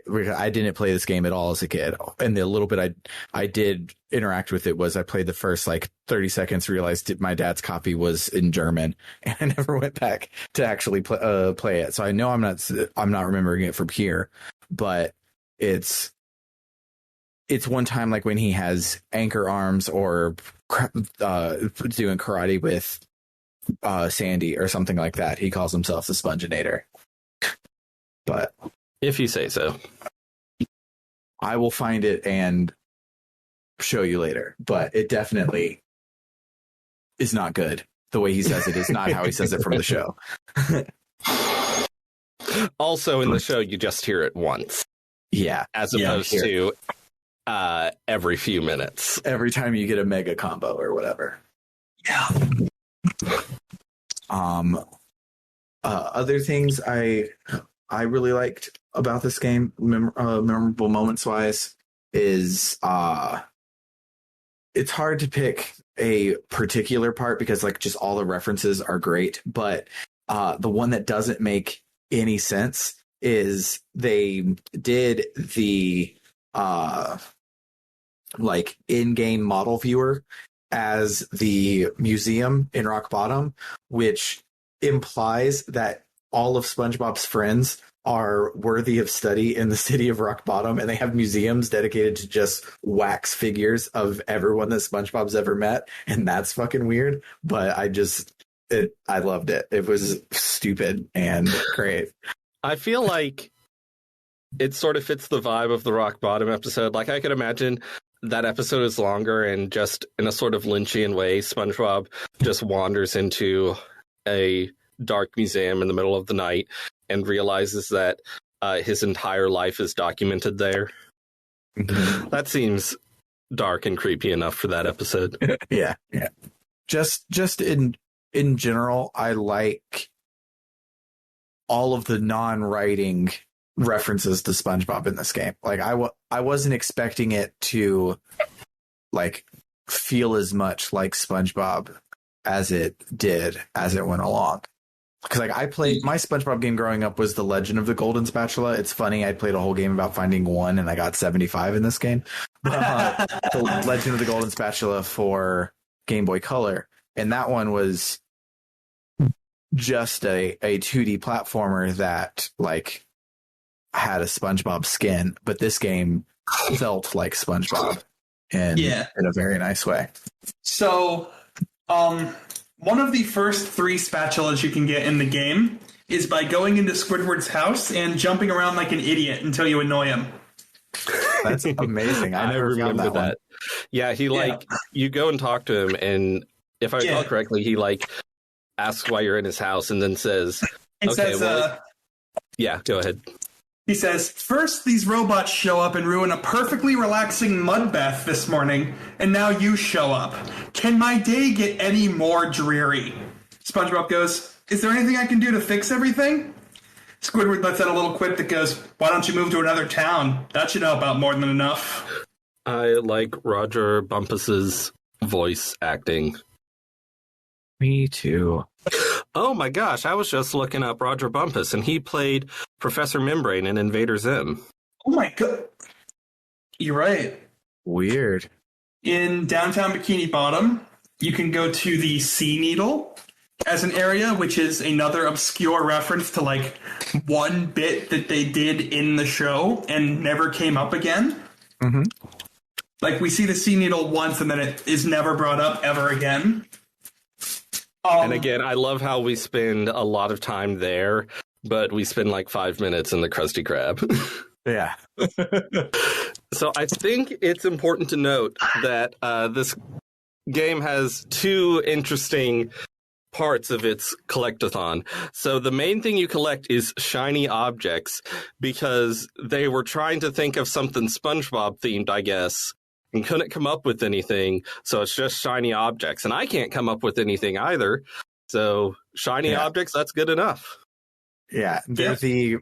[SPEAKER 1] didn't play this game at all as a kid, and the little bit I did interact with it was I played the first like 30 seconds, realized my dad's copy was in German, and I never went back to actually play it. So I know I'm not remembering it from here, but it's one time like when he has anchor arms or doing karate with Sandy or something like that. He calls himself the Sponginator. But
[SPEAKER 2] if you say so,
[SPEAKER 1] I will find it and show you later. But it definitely is not good. The way he says it is not how he says it from the show.
[SPEAKER 2] Also, in the show, you just hear it once.
[SPEAKER 1] Yeah.
[SPEAKER 2] As opposed to every few minutes.
[SPEAKER 1] Every time you get a mega combo or whatever.
[SPEAKER 3] Yeah.
[SPEAKER 1] Other things I really liked about this game, memorable moments wise, is it's hard to pick a particular part because like just all the references are great, but the one that doesn't make any sense is they did the like in-game model viewer as the museum in Rock Bottom, which implies that all of SpongeBob's friends are worthy of study in the city of Rock Bottom, and they have museums dedicated to just wax figures of everyone that SpongeBob's ever met, and that's fucking weird. But I loved it. It was stupid and great.
[SPEAKER 2] I feel like it sort of fits the vibe of the Rock Bottom episode. Like I could imagine that episode is longer and just in a sort of Lynchian way, SpongeBob just wanders into a dark museum in the middle of the night and realizes that his entire life is documented there. Mm-hmm. That seems dark and creepy enough for that episode.
[SPEAKER 1] Yeah. Just in general, I like all of the non-writing references to SpongeBob in this game. Like I wasn't expecting it to like feel as much like SpongeBob as it did as it went along. Because like I played my SpongeBob game growing up was The Legend of the Golden Spatula. It's funny, I played a whole game about finding one and I got 75 in this game. The Legend of the Golden Spatula for Game Boy Color, and that one was just a 2D platformer that like had a SpongeBob skin, but this game felt like SpongeBob in a very nice way.
[SPEAKER 3] So, one of the first 3 spatulas you can get in the game is by going into Squidward's house and jumping around like an idiot until you annoy him.
[SPEAKER 1] That's amazing. I never remember that.
[SPEAKER 2] Yeah, you go and talk to him, and if I recall correctly, he like asks why you're in his house and then says, yeah, go ahead.
[SPEAKER 3] He says, first these robots show up and ruin a perfectly relaxing mud bath this morning, and now you show up. Can my day get any more dreary? SpongeBob goes, is there anything I can do to fix everything? Squidward lets out a little quip that goes, why don't you move to another town? That should help out more than enough.
[SPEAKER 2] I like Roger Bumpus's voice acting.
[SPEAKER 1] Me too.
[SPEAKER 2] Oh my gosh, I was just looking up Roger Bumpus, and he played Professor Membrane in Invader Zim.
[SPEAKER 3] Oh my god. You're right.
[SPEAKER 1] Weird.
[SPEAKER 3] In downtown Bikini Bottom, you can go to the Sea Needle as an area, which is another obscure reference to like one bit that they did in the show and never came up again.
[SPEAKER 1] Mm-hmm.
[SPEAKER 3] Like we see the Sea Needle once and then it is never brought up ever again.
[SPEAKER 2] And again, I love how we spend a lot of time there, but we spend like 5 minutes in the Krusty Krab.
[SPEAKER 1] Yeah.
[SPEAKER 2] So I think it's important to note that this game has two interesting parts of its collectathon. So the main thing you collect is shiny objects because they were trying to think of something SpongeBob themed, I guess, and couldn't come up with anything. So it's just shiny objects. And I can't come up with anything either. So shiny objects, that's good enough.
[SPEAKER 1] Yeah. They're the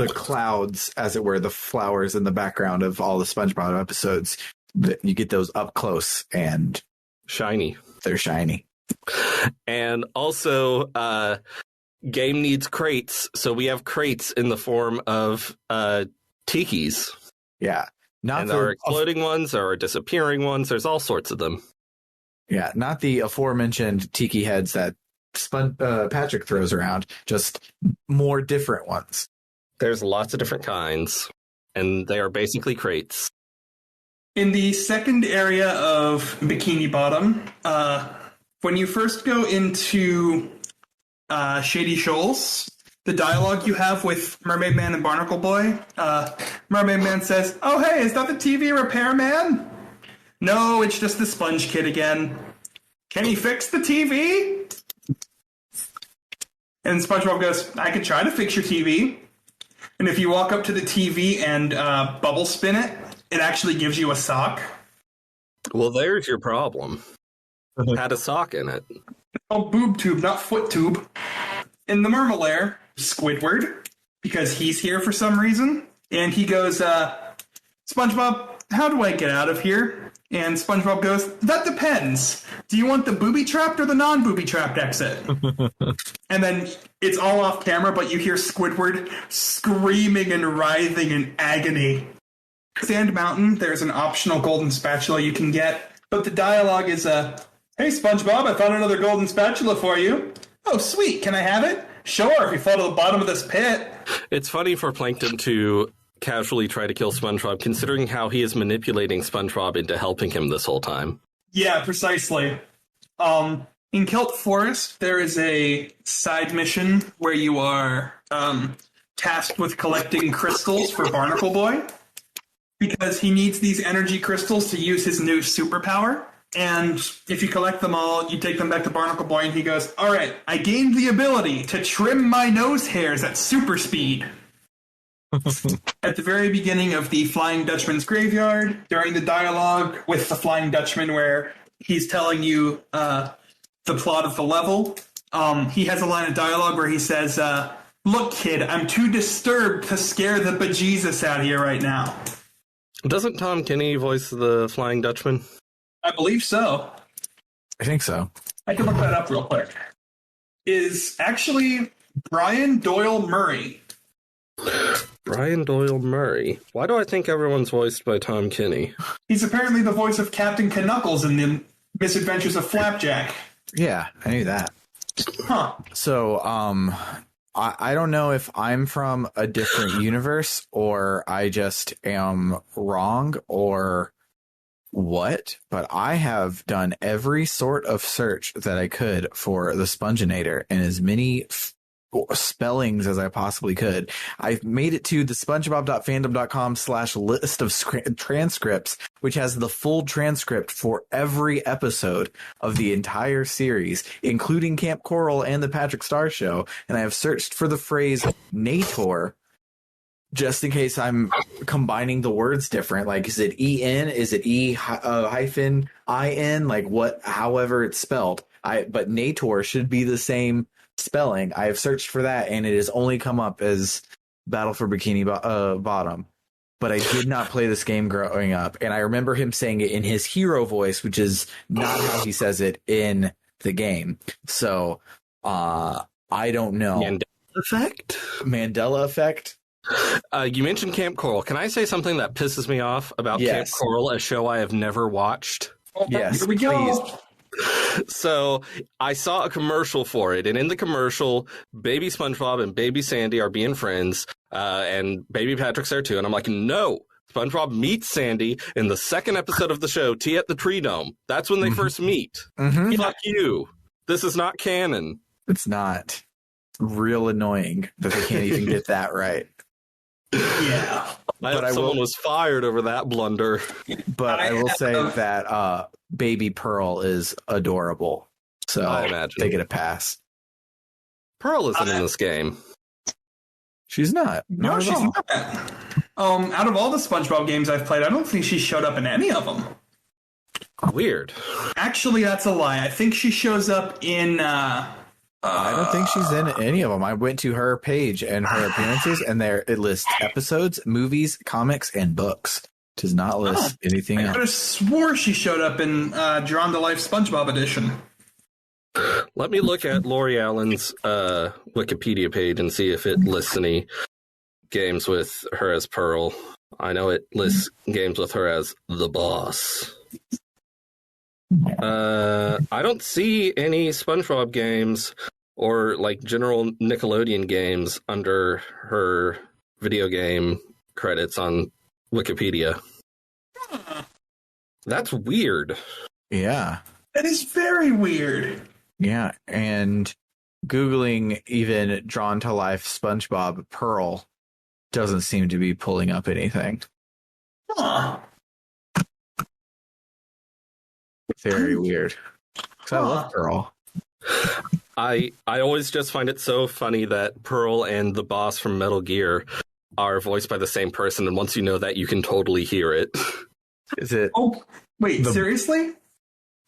[SPEAKER 1] clouds, as it were, the flowers in the background of all the SpongeBob episodes. You get those up close and
[SPEAKER 2] shiny.
[SPEAKER 1] They're shiny.
[SPEAKER 2] And also, game needs crates, so we have crates in the form of tikis.
[SPEAKER 1] Yeah.
[SPEAKER 2] And there are exploding ones, there are disappearing ones, there's all sorts of them.
[SPEAKER 1] Yeah, not the aforementioned tiki heads that Patrick throws around, just more different ones.
[SPEAKER 2] There's lots of different kinds, and they are basically crates.
[SPEAKER 3] In the second area of Bikini Bottom, when you first go into Shady Shoals, the dialogue you have with Mermaid Man and Barnacle Boy, Mermaid Man says, "Oh, hey, is that the TV repairman?" "No, it's just the Sponge Kid again." "Can he fix the TV?" And SpongeBob goes, "I could try to fix your TV." And if you walk up to the TV and bubble spin it, it actually gives you a sock.
[SPEAKER 2] Well, there's your problem. Had a sock in it.
[SPEAKER 3] Oh, boob tube, not foot tube. In the Mermalair, Squidward, because he's here for some reason, and he goes, "SpongeBob, how do I get out of here?" And SpongeBob goes, "That depends. Do you want the booby-trapped or the non-booby-trapped exit?" And then it's all off camera, but you hear Squidward screaming and writhing in agony. Sand Mountain, there's an optional golden spatula you can get, but the dialogue is, "Hey, SpongeBob, I found another golden spatula for you." "Oh, sweet. Can I have it?" "Sure, if you fall to the bottom of this pit."
[SPEAKER 2] It's funny for Plankton to casually try to kill SpongeBob, considering how he is manipulating SpongeBob into helping him this whole time.
[SPEAKER 3] Yeah, precisely. In Kelp Forest, there is a side mission where you are tasked with collecting crystals for Barnacle Boy, because he needs these energy crystals to use his new superpower. And if you collect them all, you take them back to Barnacle Boy, and he goes, "All right, I gained the ability to trim my nose hairs at super speed." At the very beginning of the Flying Dutchman's graveyard, during the dialogue with the Flying Dutchman where he's telling you the plot of the level, he has a line of dialogue where he says, "Look, kid, I'm too disturbed to scare the bejesus out of you right now."
[SPEAKER 2] Doesn't Tom Kenny voice the Flying Dutchman?
[SPEAKER 3] I believe so.
[SPEAKER 1] I think so.
[SPEAKER 3] I can look that up real quick. Is actually Brian Doyle Murray.
[SPEAKER 2] Brian Doyle Murray. Why do I think everyone's voiced by Tom Kenny?
[SPEAKER 3] He's apparently the voice of Captain Knuckles in the Misadventures of Flapjack.
[SPEAKER 1] Yeah, I knew that.
[SPEAKER 3] Huh.
[SPEAKER 1] So, I don't know if I'm from a different universe or I just am wrong or what, but I have done every sort of search that I could for the Sponginator and as many spellings as I possibly could. I've made it to the spongebob.fandom.com/list of transcripts, which has the full transcript for every episode of the entire series, including Camp Coral and the Patrick Star Show. And I have searched for the phrase Nator, just in case I'm combining the words different. Like, is it E-N? Is it E-hyphen I-N? Like what, however it's spelled. But Nator should be the same spelling. I have searched for that, and it has only come up as Battle for Bikini Bottom. But I did not play this game growing up, and I remember him saying it in his hero voice, which is not how he says it in the game. So, I don't know.
[SPEAKER 2] Mandela effect?
[SPEAKER 1] Mandela effect?
[SPEAKER 2] You mentioned Camp Coral. Can I say something that pisses me off about Camp
[SPEAKER 1] Yes.
[SPEAKER 2] Coral, a show I have never watched?
[SPEAKER 1] Yes,
[SPEAKER 3] Here we go.
[SPEAKER 1] please.
[SPEAKER 2] So I saw a commercial for it, and in the commercial, baby SpongeBob and baby Sandy are being friends, and baby Patrick's there too. And I'm like, no, SpongeBob meets Sandy in the second episode of the show, Tea at the Tree Dome. That's when they first meet.
[SPEAKER 1] Mm-hmm.
[SPEAKER 2] Fuck you. This is not canon.
[SPEAKER 1] It's not. Real annoying that they can't even get that right.
[SPEAKER 3] Yeah.
[SPEAKER 1] But I
[SPEAKER 2] Someone
[SPEAKER 1] will-
[SPEAKER 2] was fired over that blunder.
[SPEAKER 1] But I will say
[SPEAKER 3] have-
[SPEAKER 1] that baby Pearl is adorable. So
[SPEAKER 2] I imagine.
[SPEAKER 1] they get a pass.
[SPEAKER 2] Pearl isn't in this game.
[SPEAKER 1] She's not.
[SPEAKER 3] No,
[SPEAKER 1] Not at
[SPEAKER 3] she's
[SPEAKER 1] all.
[SPEAKER 3] not. Out of all the SpongeBob games I've played, I don't think she showed up in any of them.
[SPEAKER 2] Weird.
[SPEAKER 3] Actually, that's a lie. I think she shows up in.
[SPEAKER 1] I don't think she's in any of them. I went to her page and her appearances, and there it lists episodes, movies, comics, and books. It does not list anything
[SPEAKER 3] I could have
[SPEAKER 1] else.
[SPEAKER 3] swore she showed up in Drawn to Life SpongeBob edition.
[SPEAKER 2] Let me look at Lori Allen's Wikipedia page and see if it lists any games with her as Pearl. I know it lists games with her as the boss. I don't see any SpongeBob games or like general Nickelodeon games under her video game credits on Wikipedia. That's weird.
[SPEAKER 1] Yeah.
[SPEAKER 3] That is very weird.
[SPEAKER 1] Yeah. And Googling even Drawn to Life SpongeBob Pearl doesn't seem to be pulling up anything.
[SPEAKER 3] Huh.
[SPEAKER 1] Very weird. 'Cause I love Pearl.
[SPEAKER 2] I always just find it so funny that Pearl and the boss from Metal Gear are voiced by the same person, and once you know that, you can totally hear it.
[SPEAKER 1] Is it?
[SPEAKER 3] Oh, wait,
[SPEAKER 1] The-
[SPEAKER 3] seriously?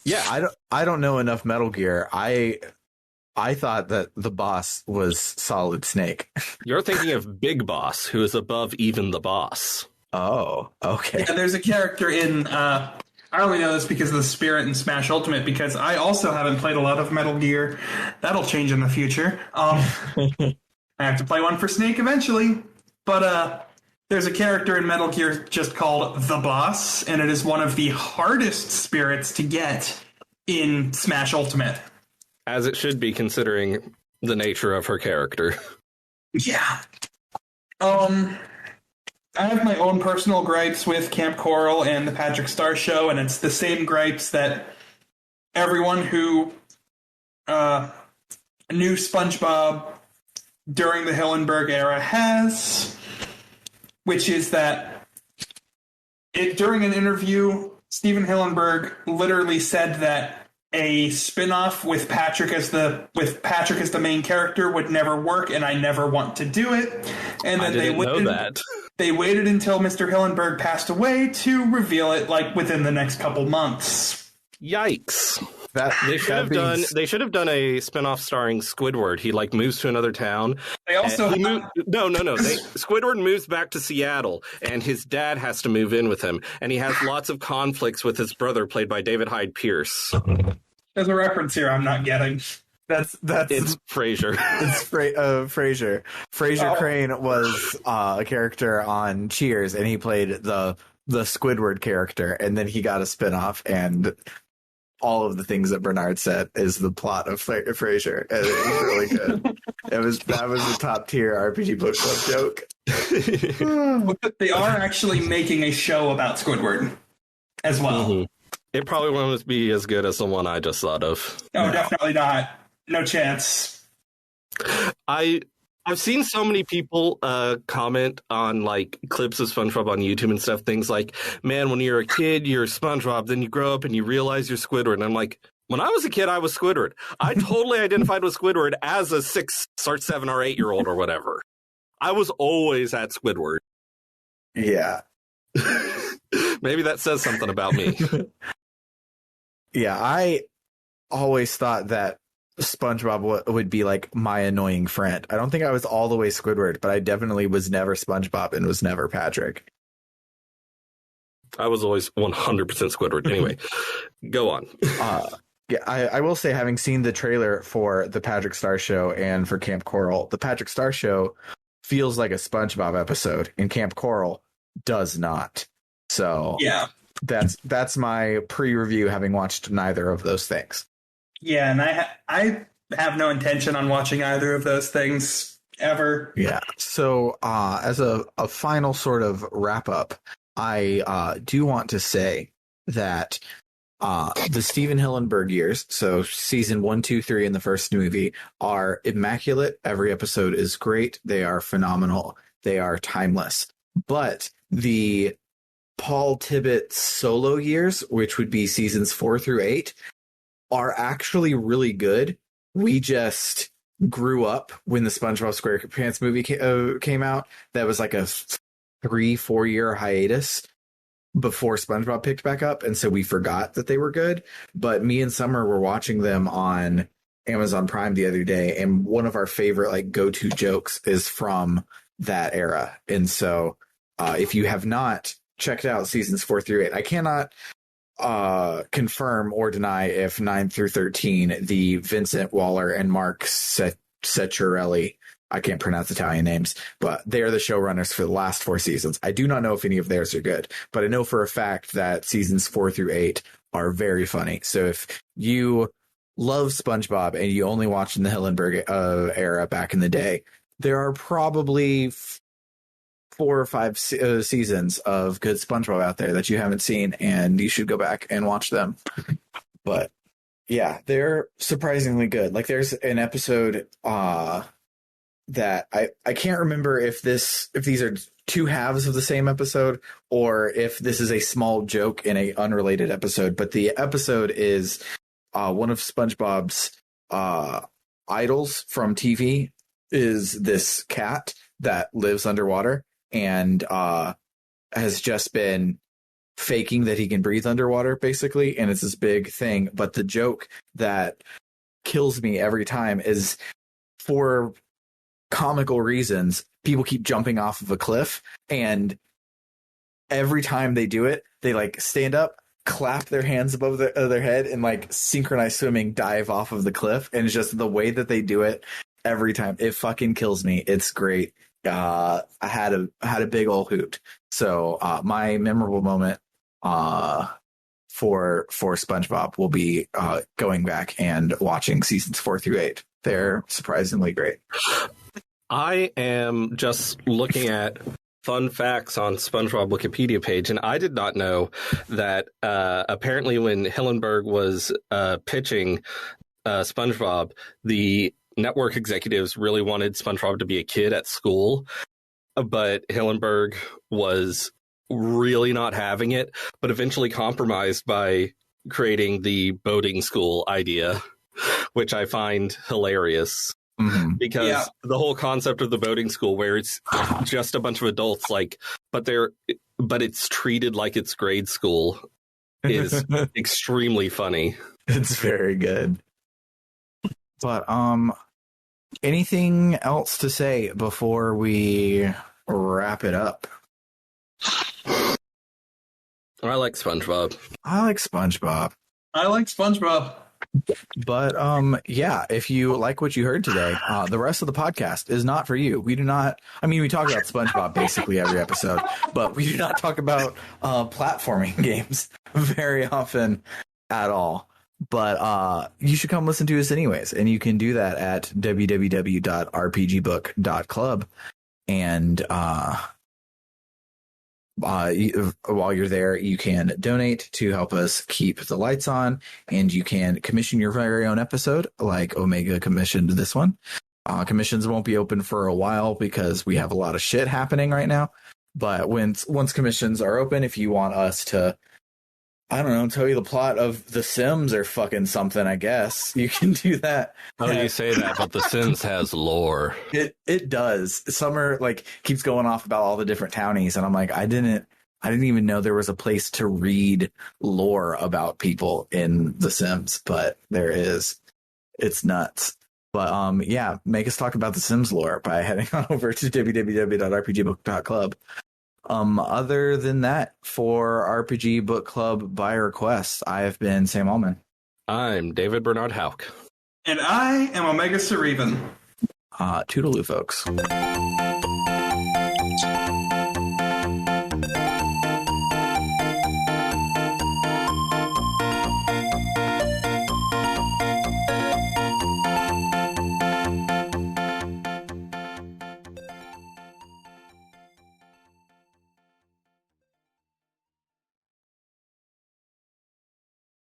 [SPEAKER 1] Yeah, I don't know enough Metal Gear. I thought that the boss was Solid Snake.
[SPEAKER 2] You're thinking of Big Boss, who is above even the boss.
[SPEAKER 1] Oh, okay.
[SPEAKER 3] Yeah, there's a character in. I only know this because of the spirit in Smash Ultimate, because I also haven't played a lot of Metal Gear. That'll change in the future. I have to play one for Snake eventually. But there's a character in Metal Gear just called the Boss, and it is one of the hardest spirits to get in Smash Ultimate.
[SPEAKER 2] As it should be, considering the nature of her character.
[SPEAKER 3] Yeah. I have my own personal gripes with Camp Coral and the Patrick Star Show, and it's the same gripes that everyone who knew SpongeBob during the Hillenburg era has, which is that during an interview, Steven Hillenburg literally said that a spin-off with Patrick as the main character would never work, and I never want to do it. And
[SPEAKER 2] I
[SPEAKER 3] then
[SPEAKER 2] didn't know that.
[SPEAKER 3] They waited until Mr. Hillenburg passed away to reveal it, like within the next couple months.
[SPEAKER 2] Yikes!
[SPEAKER 1] That
[SPEAKER 2] They should have done. They should have done a spinoff starring Squidward. He like moves to another town.
[SPEAKER 3] They also
[SPEAKER 2] And no. Squidward moves back to Seattle, and his dad has to move in with him, and he has lots of conflicts with his brother, played by David Hyde Pierce.
[SPEAKER 3] there's a reference here I'm not getting.
[SPEAKER 1] That's
[SPEAKER 2] It's Frasier.
[SPEAKER 1] it's Frasier. Frasier
[SPEAKER 3] Oh.
[SPEAKER 1] Crane was a character on Cheers, and he played the Squidward character, and then he got a spinoff, and all of the things that Bernard said is the plot of Frasier, and it was really good. That was a top tier RPG book club joke.
[SPEAKER 3] They are actually making a show about Squidward as well.
[SPEAKER 2] Mhm. It probably won't be as good as the one I just thought of.
[SPEAKER 3] No, definitely not. No chance.
[SPEAKER 2] I've seen so many people comment on like clips of SpongeBob on YouTube and stuff. Things like, "Man, when you're a kid, you're SpongeBob. Then you grow up and you realize you're Squidward." And I'm like, when I was a kid, I was Squidward. I totally identified with Squidward as a 6 or 7 or 8 year old or whatever. I was always at Squidward.
[SPEAKER 1] Yeah.
[SPEAKER 2] Maybe that says something about me.
[SPEAKER 1] Yeah, I always thought that SpongeBob would be like my annoying friend. I don't think I was all the way Squidward, but I definitely was never SpongeBob and was never Patrick.
[SPEAKER 2] I was always 100% Squidward. Anyway, go on.
[SPEAKER 1] Yeah, I will say, having seen the trailer for the Patrick Star Show and for Camp Coral, the Patrick Star Show feels like a SpongeBob episode, and Camp Coral does not. So
[SPEAKER 3] Yeah.
[SPEAKER 1] that's my pre-review, having watched neither of those things.
[SPEAKER 3] Yeah, and I have no intention on watching either of those things ever.
[SPEAKER 1] Yeah. So as a final sort of wrap up, I do want to say that the Steven Hillenburg years, so season 1, 2, 3 in the first movie, are immaculate. Every episode is great. They are phenomenal. They are timeless. But the Paul Tibbett solo years, which would be seasons 4 through 8, are actually really good. We just grew up when the SpongeBob SquarePants movie came out. That was like a 3-4 year hiatus before SpongeBob picked back up, and so we forgot that they were good. But me and Summer were watching them on Amazon Prime the other day, and one of our favorite like go-to jokes is from that era. And so if you have not checked out seasons 4 through 8, I cannot confirm or deny if 9 through 13, the Vincent Waller and Mark Ceccarelli, I can't pronounce Italian names, but they are the showrunners for the last 4 seasons. I do not know if any of theirs are good, but I know for a fact that seasons 4 through 8 are very funny. So if you love SpongeBob and you only watched in the Hillenburg era back in the day, there are probably 4 or 5 seasons of good SpongeBob out there that you haven't seen, and you should go back and watch them. But yeah, they're surprisingly good. Like there's an episode that I can't remember if these are 2 halves of the same episode or if this is a small joke in a unrelated episode, but the episode is one of SpongeBob's idols from TV is this cat that lives underwater and has just been faking that he can breathe underwater, basically, and it's this big thing. But the joke that kills me every time is, for comical reasons, people keep jumping off of a cliff, and every time they do it, they like stand up, clap their hands above their head, and like synchronized swimming dive off of the cliff. And it's just the way that they do it every time. It fucking kills me. It's great. I had a big old hoot. So my memorable moment for SpongeBob will be going back and watching seasons 4 through 8. They're surprisingly great.
[SPEAKER 2] I am just looking at fun facts on SpongeBob Wikipedia page, and I did not know that apparently when Hillenburg was pitching SpongeBob, the network executives really wanted SpongeBob to be a kid at school, but Hillenburg was really not having it, but eventually compromised by creating the boating school idea, which I find hilarious. Mm-hmm. Because the whole concept of the boating school, where it's just a bunch of adults, like, but it's treated like it's grade school, is extremely funny.
[SPEAKER 1] It's very good. But anything else to say before we wrap it up?
[SPEAKER 2] I like SpongeBob.
[SPEAKER 1] I like SpongeBob.
[SPEAKER 3] I like SpongeBob.
[SPEAKER 1] But yeah, if you like what you heard today, the rest of the podcast is not for you. We do not, I mean, we talk about SpongeBob basically every episode, but we do not talk about platforming games very often at all. But you should come listen to us anyways, and you can do that at www.rpgbook.club. And while you're there, you can donate to help us keep the lights on, and you can commission your very own episode, like Omega commissioned this one. Commissions won't be open for a while because we have a lot of shit happening right now. But once commissions are open, if you want us to, I don't know, tell you the plot of The Sims or fucking something, I guess you can do that.
[SPEAKER 2] Oh, you say that, but The Sims has lore.
[SPEAKER 1] It does. Summer like keeps going off about all the different townies, and I'm like, I didn't even know there was a place to read lore about people in The Sims, but there is. It's nuts. But yeah, make us talk about The Sims lore by heading on over to www.rpgbook.club. Other than that, for RPG Book Club by request, I have been Sam Allman.
[SPEAKER 2] I'm David Bernard Houck.
[SPEAKER 3] And I am Omega Cereven.
[SPEAKER 1] Toodaloo, folks.